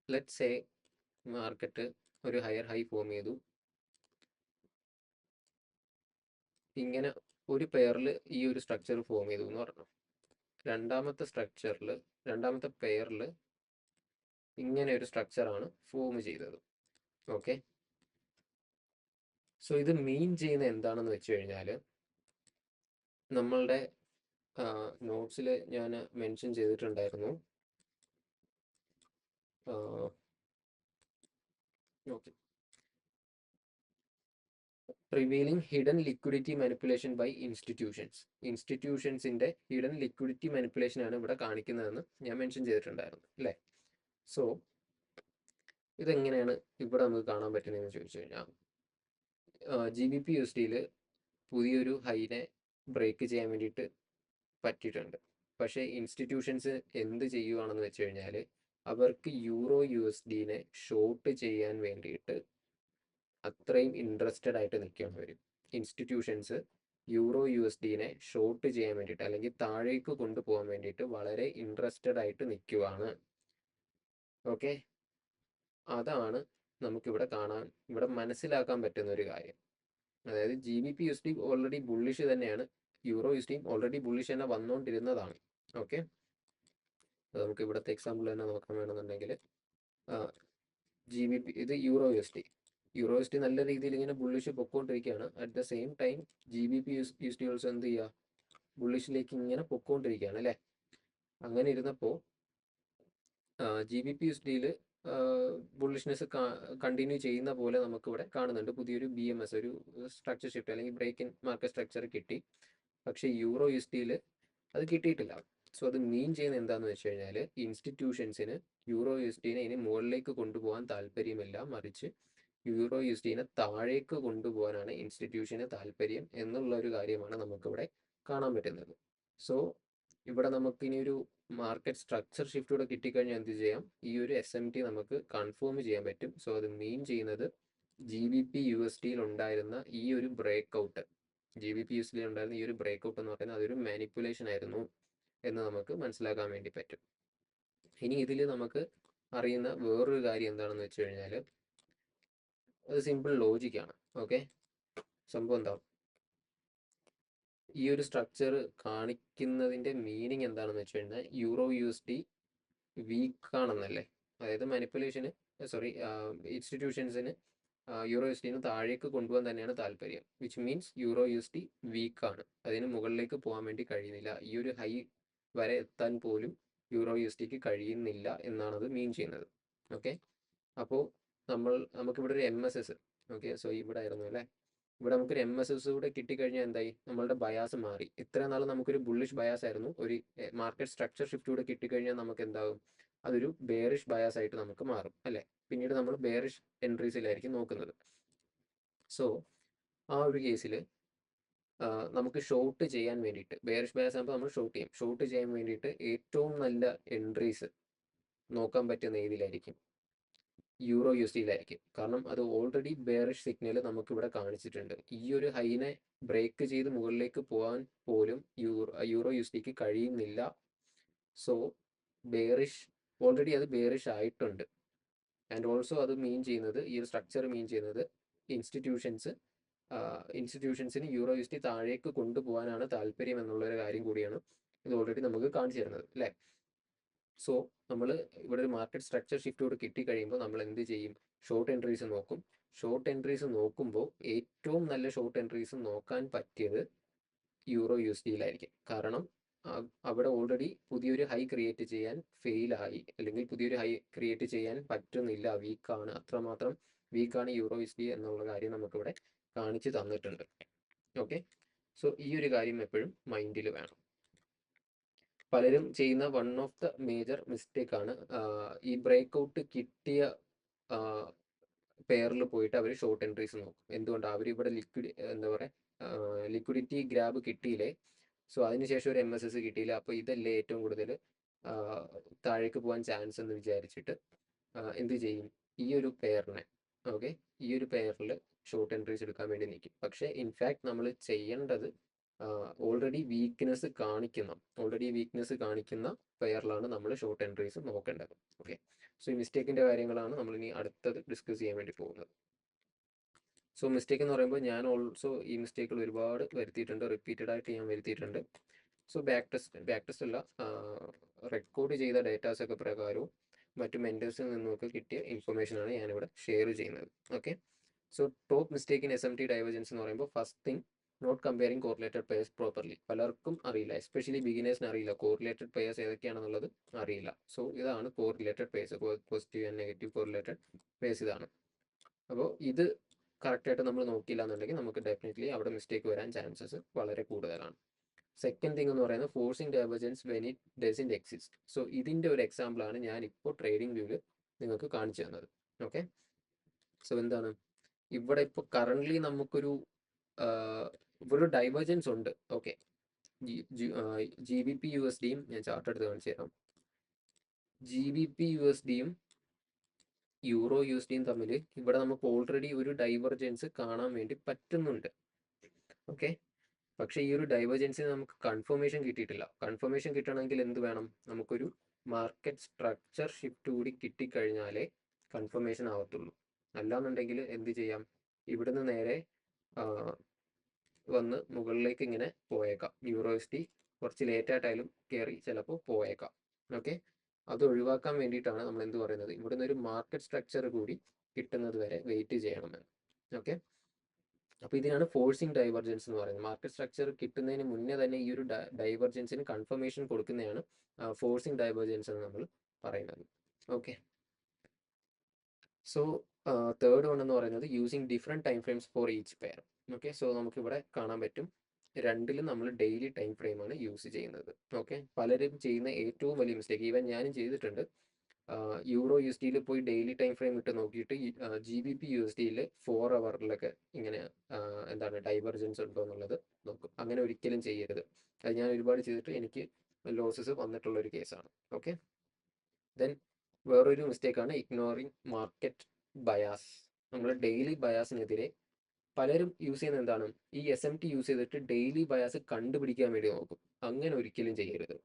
ലെറ്റ്സ് സേ മാർക്കറ്റ് ഒരു ഹയർ ഹൈ ഫോം ചെയ്തു. ഇങ്ങനെ ഒരു പെയറിൽ ഈ ഒരു സ്ട്രക്ചർ ഫോം ചെയ്തു എന്ന് പറഞ്ഞു. രണ്ടാമത്തെ പെയറിൽ ഇങ്ങനെ ഒരു സ്ട്രക്ചറാണ് ഫോം ചെയ്തത്. ഓക്കെ, സോ ഇത് മീൻ ചെയ്യുന്ന എന്താണെന്ന് വെച്ച് കഴിഞ്ഞാൽ, നമ്മളുടെ നോട്ട്സിൽ ഞാൻ മെൻഷൻ ചെയ്തിട്ടുണ്ടായിരുന്നു. Okay, revealing hidden liquidity manipulation by ഇൻസ്റ്റിറ്റ്യൂഷൻസിന്റെ ഹിഡൻ ലിക്വിഡിറ്റി മാനിപ്പുലേഷൻ ആണ് ഇവിടെ കാണിക്കുന്നതെന്ന് ഞാൻ മെൻഷൻ ചെയ്തിട്ടുണ്ടായിരുന്നു അല്ലേ? സോ ഇതെങ്ങനെയാണ് ഇവിടെ നമുക്ക് കാണാൻ പറ്റുന്നതെന്ന് ചോദിച്ചു കഴിഞ്ഞാൽ, GBP USDയിൽ പുതിയൊരു ഹൈനെ ബ്രേക്ക് ചെയ്യാൻ വേണ്ടിയിട്ട് പറ്റിയിട്ടുണ്ട്. പക്ഷേ ഇൻസ്റ്റിറ്റ്യൂഷൻസ് എന്ത് ചെയ്യുകയാണെന്ന് വെച്ച് കഴിഞ്ഞാൽ, അവർക്ക് യൂറോ USDനെ ഷോർട്ട് ചെയ്യാൻ വേണ്ടിയിട്ട് അത്രയും ഇൻട്രസ്റ്റഡ് ആയിട്ട് നിൽക്കുകയാണ് അവർ. ഇൻസ്റ്റിറ്റ്യൂഷൻസ് യൂറോ യു എസ് ഡിനെ ഷോർട്ട് ചെയ്യാൻ വേണ്ടിയിട്ട് അല്ലെങ്കിൽ താഴേക്ക് കൊണ്ടുപോകാൻ വേണ്ടിയിട്ട് വളരെ ഇൻട്രസ്റ്റഡ് ആയിട്ട് നിൽക്കുവാണ്. ഓക്കെ, അതാണ് നമുക്കിവിടെ ഇവിടെ മനസ്സിലാക്കാൻ പറ്റുന്ന ഒരു കാര്യം. അതായത് GBP USD ഓൾറെഡി ബുള്ളിഷ് തന്നെയാണ്, യൂറോ യു എസ് ഡിയും ഓൾറെഡി ബുള്ളിഷ് തന്നെ വന്നുകൊണ്ടിരുന്നതാണ്. ഓക്കെ, നമുക്ക് ഇവിടുത്തെ എക്സാമ്പിൾ തന്നെ നോക്കാൻ വേണമെന്നുണ്ടെങ്കിൽ GBP ഇത് യൂറോ യു എസ് ഡി നല്ല രീതിയിൽ ഇങ്ങനെ ബുള്ളിഷ് പൊക്കോണ്ടിരിക്കുകയാണ്. At the same time GBP USD also എന്ത് ചെയ്യുക, ബുള്ളിഷിലേക്ക് ഇങ്ങനെ പൊക്കോണ്ടിരിക്കുകയാണ് അല്ലേ. അങ്ങനെ ഇരുന്നപ്പോൾ GBP USDയിൽ ബുള്ളിഷ്നെസ് കണ്ടിന്യൂ ചെയ്യുന്ന പോലെ നമുക്കിവിടെ കാണുന്നുണ്ട്. പുതിയൊരു BMS ഒരു സ്ട്രക്ചർ ഷിഫ്റ്റ് അല്ലെങ്കിൽ ബ്രേക്ക് ഇൻ മാർക്കറ്റ് സ്ട്രക്ചർ കിട്ടി. പക്ഷേ യൂറോ യു എസ് ഡിയിൽ അത് കിട്ടിയിട്ടില്ല. സോ അത് മീൻ ചെയ്യുന്നത് എന്താണെന്ന് വെച്ച് കഴിഞ്ഞാൽ ഇൻസ്റ്റിറ്റ്യൂഷൻസിന് യൂറോ യു എസ് ഡിനെ ഇനി മുകളിലേക്ക് കൊണ്ടുപോകാൻ താല്പര്യമില്ല, മറിച്ച് യൂറോ യു എസ് ഡിനെ താഴേക്ക് കൊണ്ടുപോകാനാണ് ഇൻസ്റ്റിറ്റ്യൂഷന് താല്പര്യം എന്നുള്ള ഒരു കാര്യമാണ് നമുക്കിവിടെ കാണാൻ പറ്റുന്നത്. സോ ഇവിടെ നമുക്ക് ഇനി ഒരു മാർക്കറ്റ് സ്ട്രക്ചർ ഷിഫ്റ്റ് കൂടെ കിട്ടിക്കഴിഞ്ഞാൽ എന്ത് ചെയ്യാം, ഈ ഒരു SMT നമുക്ക് കൺഫേം ചെയ്യാൻ പറ്റും. സോ അത് മീൻ ചെയ്യുന്നത് GBP USD ഉണ്ടായിരുന്ന ഈ ഒരു ബ്രേക്ക് ഔട്ട് ഉണ്ടായിരുന്ന ഈ ഒരു ബ്രേക്ക് ഔട്ട് എന്ന് പറയുന്നത് അതൊരു മാനിപ്പുലേഷൻ ആയിരുന്നു എന്ന് നമുക്ക് മനസ്സിലാക്കാൻ വേണ്ടി പറ്റും. ഇനി ഇതിൽ നമുക്ക് അറിയുന്ന വേറൊരു കാര്യം എന്താണെന്ന് വെച്ച് കഴിഞ്ഞാൽ അത് സിമ്പിൾ ലോജിക്കാണ്. ഓക്കെ, സംഭവം എന്താ, ഈ ഒരു സ്ട്രക്ചർ കാണിക്കുന്നതിൻ്റെ മീനിങ് എന്താണെന്ന് വെച്ച് കഴിഞ്ഞാൽ യൂറോ USD വീക്ക് ആണെന്നല്ലേ. അതായത് മാനിപ്പുലേഷന് ഇൻസ്റ്റിറ്റ്യൂഷൻസിന് യൂറോ USD താഴേക്ക് കൊണ്ടുപോകാൻ തന്നെയാണ് താല്പര്യം. വിച്ച് മീൻസ് യൂറോ USD വീക്കാണ്, അതിന് മുകളിലേക്ക് പോകാൻ വേണ്ടി കഴിയുന്നില്ല, ഈ ഒരു ഹൈ വരെ എത്താൻ പോലും യൂറോ USDക്ക് കഴിയുന്നില്ല എന്നാണത് മീൻ ചെയ്യുന്നത്. ഓക്കെ, അപ്പോൾ നമുക്കിവിടെ ഒരു MSS, ഓക്കെ, സോ ഇവിടെ ആയിരുന്നു അല്ലേ, ഇവിടെ നമുക്കൊരു MSS കൂടെ കിട്ടിക്കഴിഞ്ഞാൽ എന്തായി, നമ്മളുടെ ബയാസ് മാറി. ഇത്രയും നാൾ നമുക്കൊരു ബുള്ളിഷ് ബയാസ് ആയിരുന്നു, ഒരു മാർക്കറ്റ് സ്ട്രക്ചർ ഷിഫ്റ്റ് കൂടെ കിട്ടിക്കഴിഞ്ഞാൽ നമുക്ക് എന്താകും, അതൊരു ബെയറിഷ് ബയാസ് ആയിട്ട് നമുക്ക് മാറും അല്ലേ. പിന്നീട് നമ്മൾ ബെയറിഷ് എൻട്രീസിലായിരിക്കും നോക്കുന്നത്. സോ ആ ഒരു കേസിൽ നമുക്ക് ഷോർട്ട് ചെയ്യാൻ വേണ്ടിയിട്ട്, ബെയറിഷ് ബയാസ് ആകുമ്പോൾ നമ്മൾ ഷോർട്ട് ചെയ്യാൻ വേണ്ടിയിട്ട് ഏറ്റവും നല്ല എൻട്രീസ് നോക്കാൻ പറ്റുന്ന ഏതിലായിരിക്കും, യൂറോ USDയിലായിരിക്കും. കാരണം അത് ഓൾറെഡി ബെയറിഷ് സിഗ്നൽ നമുക്കിവിടെ കാണിച്ചിട്ടുണ്ട്. ഈ ഒരു ഹൈനെ ബ്രേക്ക് ചെയ്ത് മുകളിലേക്ക് പോകാൻ പോലും യൂറോ USDക്ക് കഴിയുന്നില്ല. സോ ബെയറിഷ് ഓൾറെഡി അത് ബെയറിഷ് ആയിട്ടുണ്ട്. ആൻഡ് ഓൾസോ അത് മീൻ ചെയ്യുന്നത്, ഈ ഒരു സ്ട്രക്ചർ മീൻ ചെയ്യുന്നത് ഇൻസ്റ്റിറ്റ്യൂഷൻസിന് യൂറോ USD താഴേക്ക് കൊണ്ടുപോകാനാണ് താല്പര്യം എന്നുള്ളൊരു കാര്യം കൂടിയാണ് ഇത് ഓൾറെഡി നമുക്ക് കാണിച്ചു തരുന്നത് അല്ലേ. സോ നമ്മൾ ഇവിടെ ഒരു മാർക്കറ്റ് സ്ട്രക്ചർ ഷിഫ്റ്റ് കൂടെ കിട്ടിക്കഴിയുമ്പോൾ നമ്മൾ എന്ത് ചെയ്യും, ഷോർട്ട് എൻട്രീസ് നോക്കും. ഷോർട്ട് എൻട്രീസ് നോക്കുമ്പോൾ ഏറ്റവും നല്ല ഷോർട്ട് എൻട്രീസ് നോക്കാൻ പറ്റിയത് യൂറോ USDയിലായിരിക്കും. കാരണം അവിടെ ഓൾറെഡി പുതിയൊരു ഹൈ ക്രിയേറ്റ് ചെയ്യാൻ ഫെയിലായി, അല്ലെങ്കിൽ പുതിയൊരു ഹൈ ക്രിയേറ്റ് ചെയ്യാൻ പറ്റുന്നില്ല, വീക്കാണ്, അത്രമാത്രം വീക്കാണ് യൂറോ USD എന്നുള്ള കാര്യം നമുക്കിവിടെ കാണിച്ചു തന്നിട്ടുണ്ട്. ഓക്കെ, സോ ഈ ഒരു കാര്യം എപ്പോഴും മൈൻഡിൽ വേണം. പലരും ചെയ്യുന്ന one of the major mistake ആണ് ഈ ബ്രേക്ക് ഔട്ട് കിട്ടിയ പെയറിൽ പോയിട്ട് അവർ ഷോർട്ട് എൻട്രീസ് നോക്കും. എന്തുകൊണ്ടാണ്, അവരിവിടെ ലിക്വിഡിറ്റി ഗ്രാബ് കിട്ടിയില്ലേ, സോ അതിനുശേഷം ഒരു MSS കിട്ടിയില്ല, അപ്പോൾ ഇതല്ലേ ഏറ്റവും കൂടുതൽ താഴേക്ക് പോകാൻ ചാൻസ് എന്ന് വിചാരിച്ചിട്ട് എന്ത് ചെയ്യും, ഈ ഒരു പെയറിനെ ഈ ഒരു പെയറിൽ ഷോർട്ട് എൻട്രീസ് എടുക്കാൻ വേണ്ടി നിൽക്കും. പക്ഷേ ഇൻഫാക്ട് നമ്മൾ ചെയ്യേണ്ടത് ഓൾറെഡി വീക്ക്നെസ് കാണിക്കുന്ന പെയറിലാണ് നമ്മൾ ഷോർട്ട് എൻട്രീസ് നോക്കേണ്ടത്. ഓക്കെ, സോ ഈ മിസ്റ്റേക്കിൻ്റെ കാര്യങ്ങളാണ് നമ്മൾ ഇനി അടുത്തത് ഡിസ്കസ് ചെയ്യാൻ വേണ്ടി പോകുന്നത്. സോ മിസ്റ്റേക്ക് എന്ന് പറയുമ്പോൾ ഞാൻ ഓൾസോ ഈ മിസ്റ്റേക്കുകൾ ഒരുപാട് വരുത്തിയിട്ടുണ്ട്, റിപ്പീറ്റഡ് ആയിട്ട് ഞാൻ വരുത്തിയിട്ടുണ്ട്. സോ ബാക്ക് ടെസ്റ്റ് അല്ല, റെക്കോർഡ് ചെയ്ത ഡേറ്റാസൊക്കെ പ്രകാരവും മറ്റു മെൻറ്റേഴ്സിൽ നിന്നുമൊക്കെ കിട്ടിയ ഇൻഫർമേഷനാണ് ഞാനിവിടെ ഷെയർ ചെയ്യുന്നത്. Okay, so top mistake in SMT divergence എന്ന് പറയുമ്പോൾ first thing, not comparing correlated pairs properly. പലർക്കും അറിയില്ല, എസ്പെഷ്യലി ബിഗിനേഴ്സിന് അറിയില്ല കോറിലേറ്റഡ് പെയർസ് ഏതൊക്കെയാണെന്നുള്ളത് അറിയില്ല. സോ ഇതാണ് correlated pairs, positive and negative correlated pairs ഇതാണ്. അപ്പോൾ ഇത് കറക്റ്റായിട്ട് നമ്മൾ നോക്കിയില്ല എന്നുണ്ടെങ്കിൽ നമുക്ക് ഡെഫിനറ്റ്ലി അവിടെ മിസ്റ്റേക്ക് വരാൻ ചാൻസസ് വളരെ കൂടുതലാണ്. സെക്കൻഡ് തിങ് എന്ന് പറയുന്നത് forcing divergence when it doesn't exist. So ഇതിൻ്റെ ഒരു എക്സാമ്പിളാണ് ഞാനിപ്പോൾ ട്രേഡിംഗ് വ്യൂവിൽ നിങ്ങൾക്ക് കാണിച്ചു തന്നത്. ഓക്കെ, സോ എന്താണ് ഇവിടെ ഇപ്പോൾ കറൻ്റ്ലി നമുക്കൊരു ഇവിടെ ഡൈവേർജൻസ് ഉണ്ട്. ഓക്കെ, GBP USDയും ഞാൻ ചാർട്ട് എടുത്ത് കാണിച്ചു തരാം. GBP USDയും യൂറോ USDയും തമ്മിൽ ഇവിടെ നമുക്ക് ഓൾറെഡി ഒരു ഡൈവർജൻസ് കാണാൻ വേണ്ടി പറ്റുന്നുണ്ട്. ഓക്കെ, പക്ഷേ ഈ ഒരു ഡൈവേർജൻസിന് നമുക്ക് കൺഫർമേഷൻ കിട്ടിയിട്ടില്ല. കൺഫർമേഷൻ കിട്ടണമെങ്കിൽ എന്ത് വേണം? നമുക്കൊരു മാർക്കറ്റ് സ്ട്രക്ചർ ഷിഫ്റ്റ് കൂടി കിട്ടിക്കഴിഞ്ഞാലേ കൺഫർമേഷൻ ആവത്തുള്ളൂ. അല്ലാന്നുണ്ടെങ്കിൽ എന്ത് ചെയ്യാം? ഇവിടുന്ന് നേരെ വന്ന് മുകളിലേക്ക് ഇങ്ങനെ പോയേക്കാം. യൂറോസിറ്റി കുറച്ച് ലേറ്റായിട്ടായാലും കയറി ചിലപ്പോൾ പോയേക്കാം. ഓക്കെ, അത് ഒഴിവാക്കാൻ വേണ്ടിയിട്ടാണ് നമ്മൾ എന്ത് പറയുന്നത്, ഇവിടുന്ന് ഒരു മാർക്കറ്റ് സ്ട്രക്ചർ കൂടി കിട്ടുന്നത് വരെ വെയിറ്റ് ചെയ്യണമെന്ന്. ഓക്കെ, അപ്പോൾ ഇതിനാണ് ഫോഴ്സിങ് ഡൈവർജൻസ് എന്ന് പറയുന്നത്. മാർക്കറ്റ് സ്ട്രക്ചർ കിട്ടുന്നതിന് മുന്നേ തന്നെ ഈ ഒരു ഡൈവർജൻസിന് കൺഫർമേഷൻ കൊടുക്കുന്നതാണ് ഫോഴ്സിങ് ഡൈവർജൻസ് എന്ന് നമ്മൾ പറയുന്നത്. ഓക്കെ, സോ തേർഡ് വൺ എന്ന് പറയുന്നത് using different time frames for each pair. Okay, so നമുക്കിവിടെ കാണാൻ പറ്റും രണ്ടിലും നമ്മൾ ഡെയിലി ടൈം ഫ്രെയിമാണ് യൂസ് ചെയ്യുന്നത്. ഓക്കെ, പലരും ചെയ്യുന്ന ഏറ്റവും വലിയ മിസ്റ്റേക്ക്, ഈവൻ ഞാനും ചെയ്തിട്ടുണ്ട്, യൂറോ യു എസ് ഡിയിൽ പോയി ഡെയിലി ടൈം ഫ്രെയിം ഇട്ട് നോക്കിയിട്ട് GBP USD 4 അവറിലൊക്കെ ഇങ്ങനെ എന്താണ് ഡൈവർജൻസ് ഉണ്ടോ എന്നുള്ളത് നോക്കും. അങ്ങനെ ഒരിക്കലും ചെയ്യരുത്. അത് ഞാൻ ഒരുപാട് ചെയ്തിട്ട് എനിക്ക് ലോസസ് വന്നിട്ടുള്ള ഒരു കേസാണ്. ഓക്കെ, ദെൻ വേറൊരു മിസ്റ്റേക്കാണ് ഇഗ്നോറിങ് മാർക്കറ്റ് ബയാസ്. നമ്മൾ ഡെയിലി ബയാസിനെതിരെ പലരും യൂസ് ചെയ്യുന്നത് എന്താണ്, ഈ SMT യൂസ് ചെയ്തിട്ട് ഡെയിലി ബയാസ് കണ്ടുപിടിക്കാൻ വേണ്ടി നോക്കും. അങ്ങനെ ഒരിക്കലും ചെയ്യരുത്.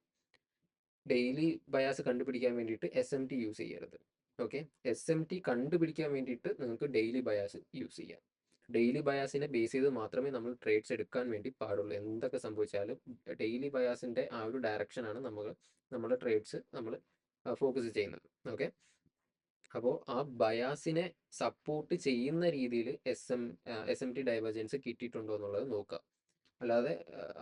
ഡെയിലി ബയാസ് കണ്ടുപിടിക്കാൻ വേണ്ടിയിട്ട് SMT യൂസ് ചെയ്യരുത്. ഓക്കെ, SMT കണ്ടുപിടിക്കാൻ വേണ്ടിയിട്ട് നിങ്ങൾക്ക് ഡെയിലി ബയാസ് യൂസ് ചെയ്യാം. ഡെയിലി ബയാസിനെ ബേസ് ചെയ്ത് മാത്രമേ നമ്മൾ ട്രേഡ്സ് എടുക്കാൻ വേണ്ടി പാടുള്ളൂ. എന്തൊക്കെ സംഭവിച്ചാലും ഡെയിലി ബയാസിൻ്റെ ആ ഒരു ഡയറക്ഷനാണ് നമ്മുടെ ട്രേഡ്സ് നമ്മൾ ഫോക്കസ് ചെയ്യുന്നത്. ഓക്കെ, അപ്പോൾ ആ ബയാസിനെ സപ്പോർട്ട് ചെയ്യുന്ന രീതിയിൽ SMT ഡൈവർജൻസ് കിട്ടിയിട്ടുണ്ടോ എന്നുള്ളത് നോക്കുക. അല്ലാതെ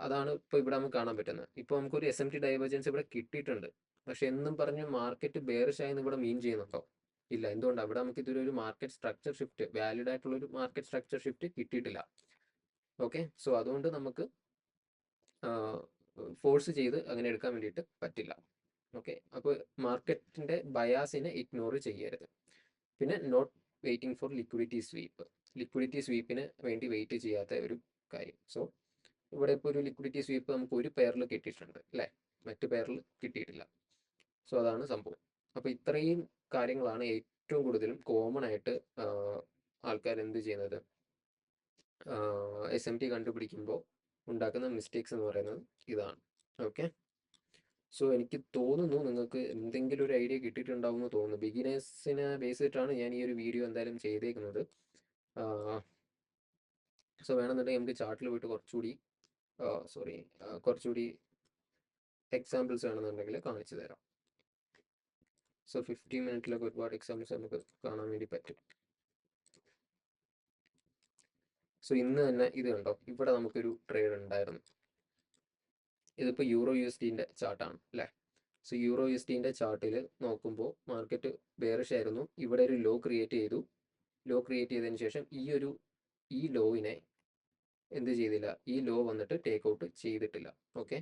അതാണ് ഇപ്പോൾ ഇവിടെ നമുക്ക് കാണാൻ പറ്റുന്നത്. ഇപ്പോൾ നമുക്കൊരു SMT ഡൈവർജൻസ് ഇവിടെ കിട്ടിയിട്ടുണ്ട്, പക്ഷെ എന്നും പറഞ്ഞ് മാർക്കറ്റ് ബെയറിഷ് ആയെന്ന് ഇവിടെ മീൻ ചെയ്യുന്നുണ്ടോ? ഇല്ല. എന്തുകൊണ്ടാണ്? ഇവിടെ നമുക്ക് ഇതൊരു മാർക്കറ്റ് സ്ട്രക്ചർ ഷിഫ്റ്റ്, വാലിഡ് ആയിട്ടുള്ള ഒരു മാർക്കറ്റ് സ്ട്രക്ചർ ഷിഫ്റ്റ് കിട്ടിയിട്ടില്ല. ഓക്കെ, സോ അതുകൊണ്ട് നമുക്ക് ഫോഴ്സ് ചെയ്ത് അങ്ങനെ എടുക്കാൻ വേണ്ടിയിട്ട് പറ്റില്ല. ഓക്കെ, അപ്പോൾ മാർക്കറ്റിൻ്റെ ബയാസിനെ ഇഗ്നോർ ചെയ്യരുത്. പിന്നെ not waiting for liquidity sweep. Liquidity സ്വീപ്പിന് വേണ്ടി വെയിറ്റ് ചെയ്യാത്ത ഒരു കാര്യം. സോ ഇവിടെ ഇപ്പോൾ ഒരു ലിക്വിഡിറ്റി സ്വീപ്പ് നമുക്ക് ഒരു പെയറിൽ കിട്ടിയിട്ടുണ്ട് അല്ലേ, മറ്റു പെയറിൽ കിട്ടിയിട്ടില്ല. സോ അതാണ് സംഭവം. അപ്പോൾ ഇത്രയും കാര്യങ്ങളാണ് ഏറ്റവും കൂടുതലും കോമൺ ആയിട്ട് ആൾക്കാർ എന്ത് ചെയ്യുന്നത്, SMT കണ്ടുപിടിക്കുമ്പോൾ ഉണ്ടാക്കുന്ന മിസ്റ്റേക്സ് എന്ന് പറയുന്നത് ഇതാണ്. ഓക്കെ, സോ എനിക്ക് തോന്നുന്നു നിങ്ങൾക്ക് എന്തെങ്കിലും ഒരു ഐഡിയ കിട്ടിയിട്ടുണ്ടാവും എന്ന് തോന്നുന്നു. ബിഗിനേഴ്സിനെ ബേസ് ചെയ്തിട്ടാണ് ഞാൻ ഈ ഒരു വീഡിയോ എന്തായാലും ചെയ്തേക്കുന്നത്. സോ വേണമെന്നുണ്ടെങ്കിൽ നമുക്ക് ചാർട്ടിൽ പോയിട്ട് കുറച്ചുകൂടി എക്സാമ്പിൾസ് വേണമെന്നുണ്ടെങ്കിൽ കാണിച്ചു തരാം. സോ 15 മിനിറ്റിലൊക്കെ ഒരുപാട് എക്സാമ്പിൾസ് നമുക്ക് കാണാൻ വേണ്ടി പറ്റും. സോ ഇന്ന് തന്നെ ഇത് കണ്ടോ, ഇവിടെ നമുക്കൊരു ട്രേഡ് ഉണ്ടായിരുന്നു. ഇതിപ്പോൾ യൂറോ USD ചാർട്ടാണ് അല്ലേ. സോ യൂറോ USD ചാർട്ടിൽ നോക്കുമ്പോൾ മാർക്കറ്റ് ബെയറിഷ് ആയിരുന്നു. ഇവിടെ ഒരു ലോ ക്രിയേറ്റ് ചെയ്തു. ലോ ക്രിയേറ്റ് ചെയ്തതിന് ശേഷം ഈ ലോവിനെ എന്ത് ചെയ്തില്ല, ഈ ലോ വന്നിട്ട് ടേക്ക് ഔട്ട് ചെയ്തിട്ടില്ല. ഓക്കെ,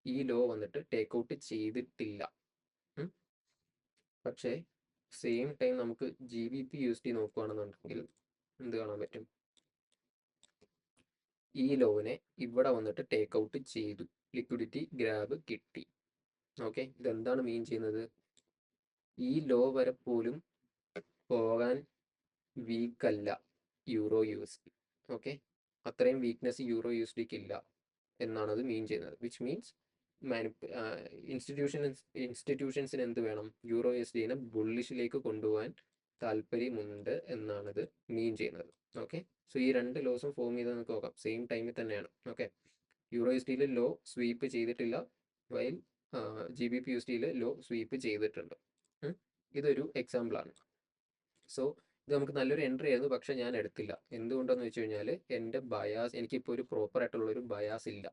ഈ ലോ വന്നിട്ട് ടേക്ക് ഔട്ട് ചെയ്തിട്ടില്ല. പക്ഷേ സെയിം ടൈം നമുക്ക് GBP USD നോക്കുകയാണെന്നുണ്ടെങ്കിൽ എന്ത് കാണാൻ പറ്റും, ഈ ലോവിനെ ഇവിടെ വന്നിട്ട് ടേക്ക് ഔട്ട് ചെയ്തു, ലിക്വിഡിറ്റി ഗ്രാബ് കിട്ടി. ഓക്കെ, ഇതെന്താണ് മീൻ ചെയ്യുന്നത്, ഈ ലോ വരെ പോലും പോകാൻ വീക്കല്ല യൂറോ USD. ഓക്കെ, അത്രയും വീക്ക്നെസ് യൂറോ USDക്ക് ഇല്ല എന്നാണ് അത് മീൻ ചെയ്യുന്നത്. വിച്ച് മീൻസ് ഇൻസ്റ്റിറ്റ്യൂഷൻസിന് എന്ത് വേണം, യൂറോ USDനെ ബുള്ളിഷിലേക്ക് കൊണ്ടുപോകാൻ താല്പര്യമുണ്ട് എന്നാണ് ഇത് മീൻ ചെയ്യുന്നത്. ഓക്കെ, സോ ഈ രണ്ട് ലോസും ഫോം ചെയ്ത് നമുക്ക് നോക്കാം, സെയിം ടൈമിൽ തന്നെയാണ്. ഓക്കെ, യൂറോ USDയിൽ ലോ സ്വീപ്പ് ചെയ്തിട്ടില്ല, വൈൽ GBP USDയിൽ ലോ സ്വീപ്പ് ചെയ്തിട്ടുണ്ട്. ഇതൊരു എക്സാമ്പിളാണ്. സോ ഇത് നമുക്ക് നല്ലൊരു എൻട്രി ആയിരുന്നു, പക്ഷെ ഞാൻ എടുത്തില്ല. എന്തുകൊണ്ടെന്ന് വെച്ച് കഴിഞ്ഞാൽ എൻ്റെ ബയാസ്, എനിക്കിപ്പോൾ ഒരു പ്രോപ്പർ ആയിട്ടുള്ളൊരു ബയാസ് ഇല്ല.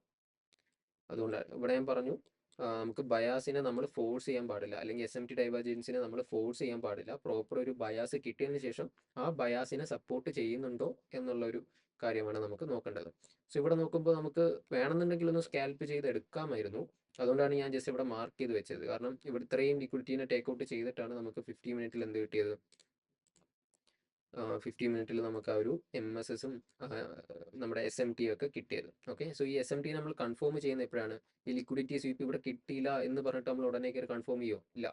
അതുകൊണ്ടാണ് ഇവിടെ ഞാൻ പറഞ്ഞു, നമുക്ക് ബയാസിനെ നമ്മൾ ഫോഴ്സ് ചെയ്യാൻ പാടില്ല, അല്ലെങ്കിൽ SMT ഡൈവർജൻസിനെ നമ്മൾ ഫോഴ്സ് ചെയ്യാൻ പാടില്ല. പ്രോപ്പർ ഒരു ബയാസ് കിട്ടിയതിന് ശേഷം ആ ബയാസിനെ സപ്പോർട്ട് ചെയ്യുന്നുണ്ടോ എന്നുള്ളൊരു കാര്യമാണ് നമുക്ക് നോക്കേണ്ടത്. സോ ഇവിടെ നോക്കുമ്പോൾ നമുക്ക് വേണമെന്നുണ്ടെങ്കിൽ ഒന്ന് സ്കാൽപ്പ് ചെയ്ത് എടുക്കാമായിരുന്നു. അതുകൊണ്ടാണ് ഞാൻ ജസ്റ്റ് ഇവിടെ മാർക്ക് ചെയ്ത് വെച്ചത്. കാരണം ഇവിടെ ഇത്രയും ലിക്വിഡിറ്റീനെ ടേക്ക് ഔട്ട് ചെയ്തിട്ടാണ് നമുക്ക് 50 മിനിറ്റിൽ എന്ത് കിട്ടിയത്, 50 മിനിറ്റിൽ നമുക്ക് ആ ഒരു MSSും നമ്മുടെ SMT ഒക്കെ കിട്ടിയത്. ഓക്കെ, സോ ഈ SMT നമ്മൾ കൺഫേം ചെയ്യുന്ന എപ്പോഴാണ്, ഈ ലിക്വിഡിറ്റി സ്വീപ്പ് ഇവിടെ കിട്ടിയില്ല എന്ന് പറഞ്ഞിട്ട് നമ്മൾ ഉടനെ കയറി കൺഫേം ചെയ്യോ? ഇല്ല.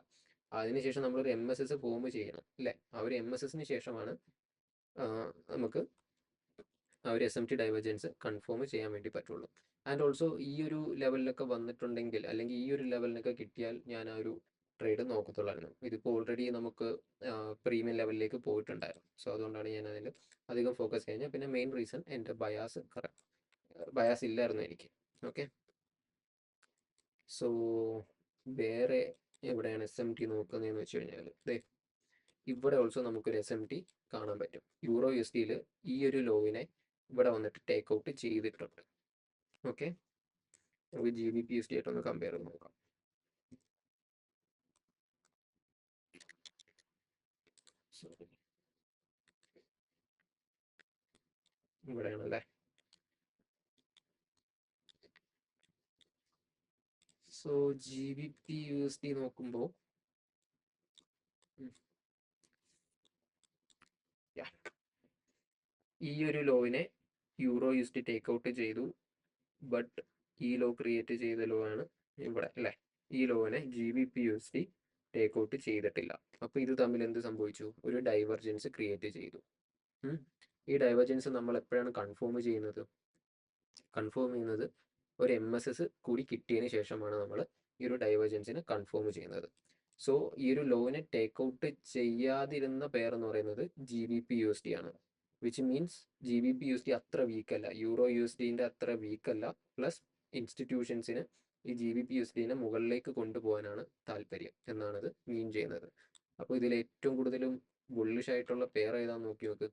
അതിനുശേഷം നമ്മളൊരു MSS ഫോം ചെയ്യണം അല്ലേ. ആ ഒരു MSSന് ശേഷമാണ് നമുക്ക് ആ ഒരു SMT ഡൈവേർജൻസ് കൺഫേം ചെയ്യാൻ വേണ്ടി പറ്റുള്ളൂ. ആൻഡ് ഓൾസോ ഈ ഒരു ലെവലിലൊക്കെ വന്നിട്ടുണ്ടെങ്കിൽ, അല്ലെങ്കിൽ ഈ ഒരു ലെവലിനൊക്കെ കിട്ടിയാൽ ഞാൻ ആ ഒരു ട്രേഡ് നോക്കത്തുള്ളായിരുന്നു. ഇതിപ്പോൾ ഓൾറെഡി നമുക്ക് പ്രീമിയം ലെവലിലേക്ക് പോയിട്ടുണ്ടായിരുന്നു. സോ അതുകൊണ്ടാണ് ഞാൻ അതിൽ അധികം ഫോക്കസ് ചെയ്യുന്നത്. പിന്നെ മെയിൻ റീസൺ എൻ്റെ ബയാസ് ഇല്ലായിരുന്നു എനിക്ക്. ഓക്കെ, സോ വേറെ എവിടെയാണ് SMT നോക്കുന്നതെന്ന് വെച്ച് കഴിഞ്ഞാൽ ഇവിടെ ഓൾസോ നമുക്കൊരു SMT കാണാൻ പറ്റും. യൂറോ USDയിൽ ഈ ഒരു ലോവിനെ ഇവിടെ വന്നിട്ട് ടേക്ക് ഔട്ട് ചെയ്തിട്ടുണ്ട്. ഓക്കെ, നമുക്ക് GBP USD ആയിട്ടൊന്ന് കമ്പയർ ചെയ്ത് നോക്കാം. ഇവിടെയാണല്ലേ. സോ GBP USD നോക്കുമ്പോൾ ഈ ഒരു ലോവിനെ യൂറോ USD ടേക്ക് ഔട്ട് ചെയ്തു. ബട്ട് ഈ ലോ ക്രിയേറ്റ് ചെയ്ത ലോ ആണ് ഇവിടെ അല്ലേ. ഈ ലോവിനെ GBP USD ടേക്ക് ഔട്ട് ചെയ്തിട്ടില്ല. അപ്പോൾ ഇത് തമ്മിൽ എന്ത് സംഭവിച്ചു? ഒരു ഡൈവർജൻസ് ക്രിയേറ്റ് ചെയ്തു. ഈ ഡൈവർജൻസ് നമ്മൾ എപ്പോഴാണ് കൺഫേം ചെയ്യുന്നത്? ഒരു MSS കൂടി കിട്ടിയതിന് ശേഷമാണ് നമ്മൾ ഈ ഒരു ഡൈവർജൻസിനെ കൺഫേം ചെയ്യുന്നത്. സോ ഈ ഒരു ലോവിനെ ടേക്ക് ഔട്ട് ചെയ്യാതിരുന്ന പെയർ എന്ന് പറയുന്നത് GBP USD ആണ്. വിച്ച് മീൻസ് GBP USD അത്ര വീക്കല്ല, യൂറോ USDൻ്റെ അത്ര വീക്കല്ല. പ്ലസ് ഇൻസ്റ്റിറ്റ്യൂഷൻസിന് ഈ GBP USDനെ മുകളിലേക്ക് കൊണ്ടുപോകാനാണ് താല്പര്യം എന്നാണ് ഇത് മീൻ ചെയ്യുന്നത്. അപ്പോൾ ഇതിൽ ഏറ്റവും കൂടുതലും ബുള്ളിഷ് ആയിട്ടുള്ള പെയർ ഏതാന്ന് നോക്കി നോക്ക്.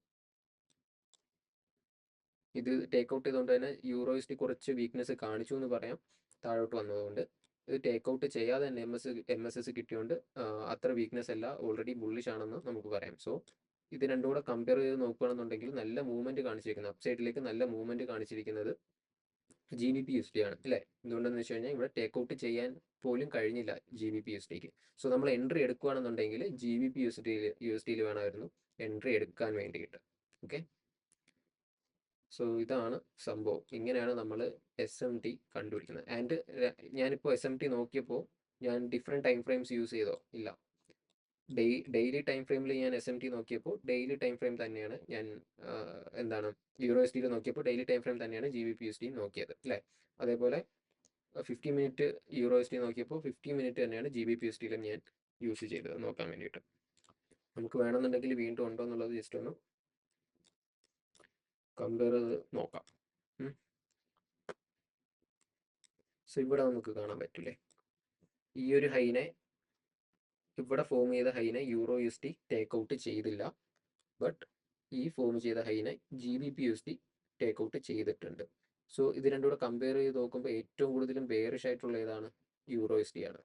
ഇത് ടേക്ക് ഔട്ട് ചെയ്തുകൊണ്ട് തന്നെ യൂറോ USD കുറച്ച് വീക്ക്നെസ് കാണിച്ചു എന്ന് പറയാം, താഴോട്ട് വന്നതുകൊണ്ട്. ഇത് ടേക്ക് ഔട്ട് ചെയ്യാതെ തന്നെ MSS കിട്ടിയോണ്ട് അത്ര വീക്ക്നെസ് അല്ല, ഓൾറെഡി ബുള്ളിഷ് ആണെന്ന് നമുക്ക് പറയാം. സോ ഇത് രണ്ടും കൂടെ കമ്പയർ ചെയ്ത് നോക്കുകയാണെന്നുണ്ടെങ്കിൽ നല്ല മൂവ്മെന്റ് കാണിച്ചിരിക്കുന്നത്, അപ്സൈഡിലേക്ക് നല്ല മൂവ്മെന്റ് കാണിച്ചിരിക്കുന്നത് GBP USD ആണ് അല്ലേ. എന്തുകൊണ്ടെന്ന് വെച്ച് കഴിഞ്ഞാൽ ഇവിടെ ടേക്ക് ഔട്ട് ചെയ്യാൻ പോലും കഴിഞ്ഞില്ല GBP USDക്ക്. സോ നമ്മൾ എൻട്രി എടുക്കുകയാണെന്നുണ്ടെങ്കിൽ GBP USDയിൽ വേണമായിരുന്നു എൻട്രി എടുക്കാൻ വേണ്ടിയിട്ട്. ഓക്കെ, സോ ഇതാണ് സംഭവം. ഇങ്ങനെയാണ് നമ്മൾ SMT കണ്ടുപിടിക്കുന്നത്. ആൻഡ് ഞാനിപ്പോൾ SMT നോക്കിയപ്പോൾ ഞാൻ ഡിഫറെൻറ്റ് ടൈം ഫ്രെയിംസ് യൂസ് ചെയ്തോ? ഇല്ല. ഡെയിലി ടൈം ഫ്രെയിമിൽ ഞാൻ SMT നോക്കിയപ്പോൾ ഡെയിലി ടൈം ഫ്രെയിം തന്നെയാണ് ഞാൻ യൂറോ USDയിൽ നോക്കിയപ്പോൾ ഡെയിലി ടൈം ഫ്രെയിം തന്നെയാണ് GBP USD നോക്കിയത് അല്ലേ. അതേപോലെ 50 മിനിറ്റ് യൂറോ USD നോക്കിയപ്പോൾ 50 മിനിറ്റ് തന്നെയാണ് GBP USDയിലും ഞാൻ യൂസ് ചെയ്തത് നോക്കാൻ വേണ്ടിയിട്ട്. നമുക്ക് വേണമെന്നുണ്ടെങ്കിൽ വീണ്ടും ഉണ്ടോ എന്നുള്ളത് ജസ്റ്റ് ഒന്ന് കമ്പയർ ചെയ്ത് നോക്കാം. സോ ഇവിടെ നമുക്ക് കാണാൻ പറ്റൂലേ, ഈ ഒരു ഹൈനെ, ഇവിടെ ഫോം ചെയ്ത ഹൈനെ യൂറോ USD ടേക്ക് ഔട്ട് ചെയ്തില്ല. ബട്ട് ഈ ഫോം ചെയ്ത ഹൈനെ GBP USD ടേക്ക് ഔട്ട് ചെയ്തിട്ടുണ്ട്. സോ ഇത് രണ്ടും കൂടെ കമ്പയർ ചെയ്ത് നോക്കുമ്പോൾ ഏറ്റവും കൂടുതലും ബെയറിഷ് ആയിട്ടുള്ള ഏതാണ്? യൂറോ USD ആണ്.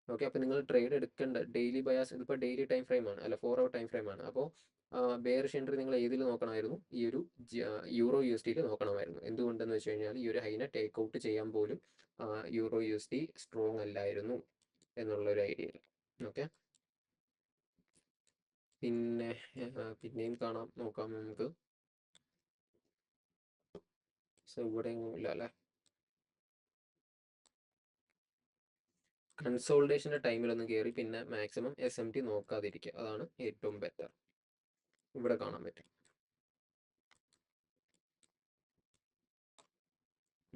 ഓക്കെ, അപ്പോൾ നിങ്ങൾ ട്രേഡ് എടുക്കേണ്ട ഡെയിലി ബയാസ്, ഇതിപ്പോൾ ഡെയിലി ടൈം ഫ്രെയിം ആണ് അല്ല, 4 hour ടൈം ഫ്രെയിം ആണ്. അപ്പോൾ ബെയറിഷ് എൻട്രി നിങ്ങൾ ഏതിൽ നോക്കണമായിരുന്നു? ഈ ഒരു യൂറോ USDയിൽ നോക്കണമായിരുന്നു. എന്തുകൊണ്ടെന്ന് വെച്ച് കഴിഞ്ഞാൽ ഈ ഒരു ഹൈനെ ടേക്ക് ഔട്ട് ചെയ്യാൻ പോലും യൂറോ USD സ്ട്രോങ് അല്ലായിരുന്നു എന്നുള്ളൊരു ഐഡിയ. ഓക്കെ, പിന്നെയും നോക്കാം നമുക്ക്. സോ ഇവിടെ ഇല്ല അല്ലേ. കൺസോൾട്ടേഷൻ്റെ ടൈമിലൊന്നും കയറി പിന്നെ മാക്സിമം SMT നോക്കാതിരിക്കുക, അതാണ് ഏറ്റവും ബെറ്റർ. ഇവിടെ കാണാൻ പറ്റും.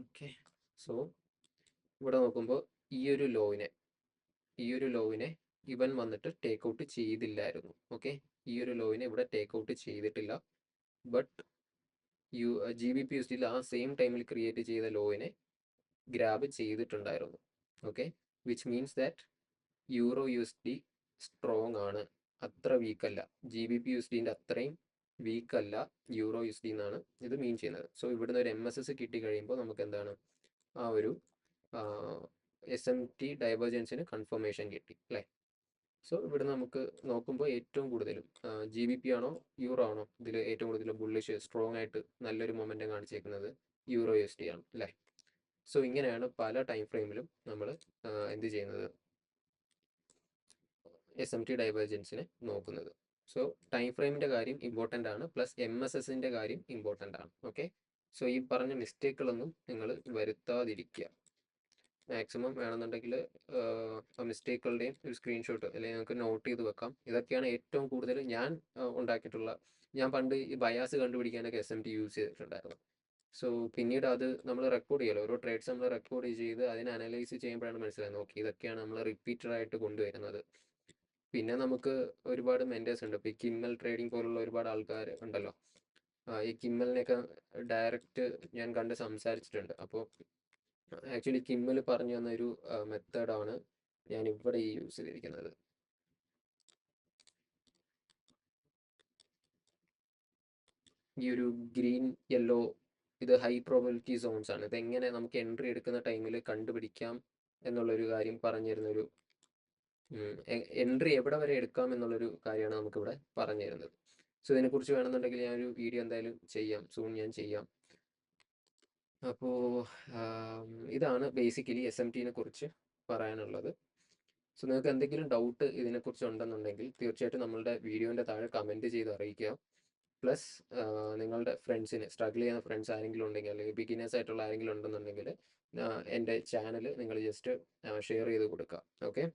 ഓക്കെ, സോ ഇവിടെ നോക്കുമ്പോൾ ഈ ഒരു ലോവിനെ ഇവൻ വന്നിട്ട് ടേക്ക് ഔട്ട് ചെയ്തില്ലായിരുന്നു. ഓക്കെ, ഈ ഒരു ലോവിനെ ഇവിടെ ടേക്ക് ഔട്ട് ചെയ്തിട്ടില്ല. ബട്ട് GBP USDയിൽ ആ സെയിം ടൈമിൽ ക്രിയേറ്റ് ചെയ്ത ലോവിനെ ഗ്രാബ് ചെയ്തിട്ടുണ്ടായിരുന്നു. Okay, which means that euro USD strong ആണ്, അത്ര വീക്കല്ല. GBP USDൻ്റെ അത്രയും വീക്കല്ല യൂറോ USD എന്നാണ് ഇത് മീൻ ചെയ്യുന്നത്. സോ ഇവിടുന്ന് ഒരു MSS കിട്ടി കഴിയുമ്പോൾ നമുക്ക് എന്താണ് ആ ഒരു SMT ഡൈവേർജൻസിന് കൺഫർമേഷൻ കിട്ടി അല്ലേ. സോ ഇവിടെ നമുക്ക് നോക്കുമ്പോൾ ഏറ്റവും കൂടുതലും GBP ആണോ യൂറോ ആണോ ഇതിൽ ഏറ്റവും കൂടുതൽ ബുള്ളിഷ് സ്ട്രോങ് ആയിട്ട് നല്ലൊരു മൊമെൻറ്റം കാണിച്ചേക്കുന്നത് യൂറോ USD ആണ് അല്ലേ. സോ ഇങ്ങനെയാണ് പല ടൈം ഫ്രെയിമിലും നമ്മൾ എന്ത് ചെയ്യുന്നത്, SMT ഡൈവേർജൻസിനെ നോക്കുന്നത്. സോ ടൈം ഫ്രെയിമിൻ്റെ കാര്യം ഇമ്പോർട്ടൻ്റ് ആണ്, പ്ലസ് MSSൻ്റെ കാര്യം ഇമ്പോർട്ടൻ്റ് ആണ്. ഓക്കെ, സോ ഈ പറഞ്ഞ മിസ്റ്റേക്കുകളൊന്നും നിങ്ങൾ വരുത്താതിരിക്കുക. മാക്സിമം വേണമെന്നുണ്ടെങ്കിൽ ആ മിസ്റ്റേക്കുകളുടെയും ഒരു സ്ക്രീൻഷോട്ട് അല്ലെങ്കിൽ നിങ്ങൾക്ക് നോട്ട് ചെയ്ത് വെക്കാം. ഇതൊക്കെയാണ് ഏറ്റവും കൂടുതൽ ഞാൻ ഉണ്ടാക്കിയിട്ടുള്ള ഞാൻ പണ്ട് ഈ ബയാസ് കണ്ടുപിടിക്കാനൊക്കെ SMT യൂസ് ചെയ്തിട്ടുണ്ടായിരുന്നു. സോ പിന്നീട് അത് നമ്മൾ റെക്കോർഡ് ചെയ്യല്ലോ, ഓരോ ട്രേഡ്സ് നമ്മൾ റെക്കോർഡ് ചെയ്ത് അതിനെ അനലൈസ് ചെയ്യുമ്പോഴാണ് മനസ്സിലായത് ഓക്കെ ഇതൊക്കെയാണ് നമ്മൾ റിപ്പീറ്റഡായിട്ട് കൊണ്ടുവരുന്നത്. പിന്നെ നമുക്ക് ഒരുപാട് മെൻറ്റേഴ്സ് ഉണ്ട്. ഇപ്പോൾ ഈ കിമ്മൽ ട്രേഡിംഗ് പോലുള്ള ഒരുപാട് ആൾക്കാർ ഉണ്ടല്ലോ. ഈ കിമ്മലിനെയൊക്കെ ഡയറക്റ്റ് ഞാൻ കണ്ട് സംസാരിച്ചിട്ടുണ്ട്. അപ്പോൾ ആക്ച്വലി കിമ്മൽ പറഞ്ഞു തന്ന ഒരു മെത്തേഡാണ് ഞാൻ ഇവിടെ ഈ യൂസ് ചെയ്തിരിക്കുന്നത്. ഈ ഒരു ഗ്രീൻ യെല്ലോ ഇത് ഹൈ പ്രോബിലിറ്റി സോൺസ് ആണ്. ഇതെങ്ങനെ നമുക്ക് എൻട്രി എടുക്കുന്ന ടൈമിൽ കണ്ടുപിടിക്കാം എന്നുള്ളൊരു കാര്യം പറഞ്ഞു തരുന്നൊരു എൻട്രി എവിടെ വരെ എടുക്കാം എന്നുള്ളൊരു കാര്യമാണ് നമുക്കിവിടെ പറഞ്ഞു തരുന്നത്. സോ ഇതിനെക്കുറിച്ച് വേണമെന്നുണ്ടെങ്കിൽ ഞാനൊരു വീഡിയോ എന്തായാലും ചെയ്യാം, സൂൺ ഞാൻ ചെയ്യാം. അപ്പോൾ ഇതാണ് ബേസിക്കലി SMTനെ കുറിച്ച് പറയാനുള്ളത്. സോ നിങ്ങൾക്ക് എന്തെങ്കിലും ഡൗട്ട് ഇതിനെക്കുറിച്ച് ഉണ്ടെന്നുണ്ടെങ്കിൽ തീർച്ചയായിട്ടും നമ്മളുടെ വീഡിയോൻ്റെ താഴെ കമൻറ്റ് ചെയ്ത് അറിയിക്കുക. പ്ലസ് നിങ്ങളുടെ ഫ്രണ്ട്സിന് സ്ട്രഗിൾ ചെയ്യുന്ന ഫ്രണ്ട്സ് ആരെങ്കിലും ഉണ്ടെങ്കിൽ അല്ലെങ്കിൽ ബിഗിനേഴ്സ് ആയിട്ടുള്ള ആരെങ്കിലും ഉണ്ടെന്നുണ്ടെങ്കിൽ എൻ്റെ ചാനൽ നിങ്ങൾ ജസ്റ്റ് ഷെയർ ചെയ്ത് കൊടുക്കുക. ഓക്കെ.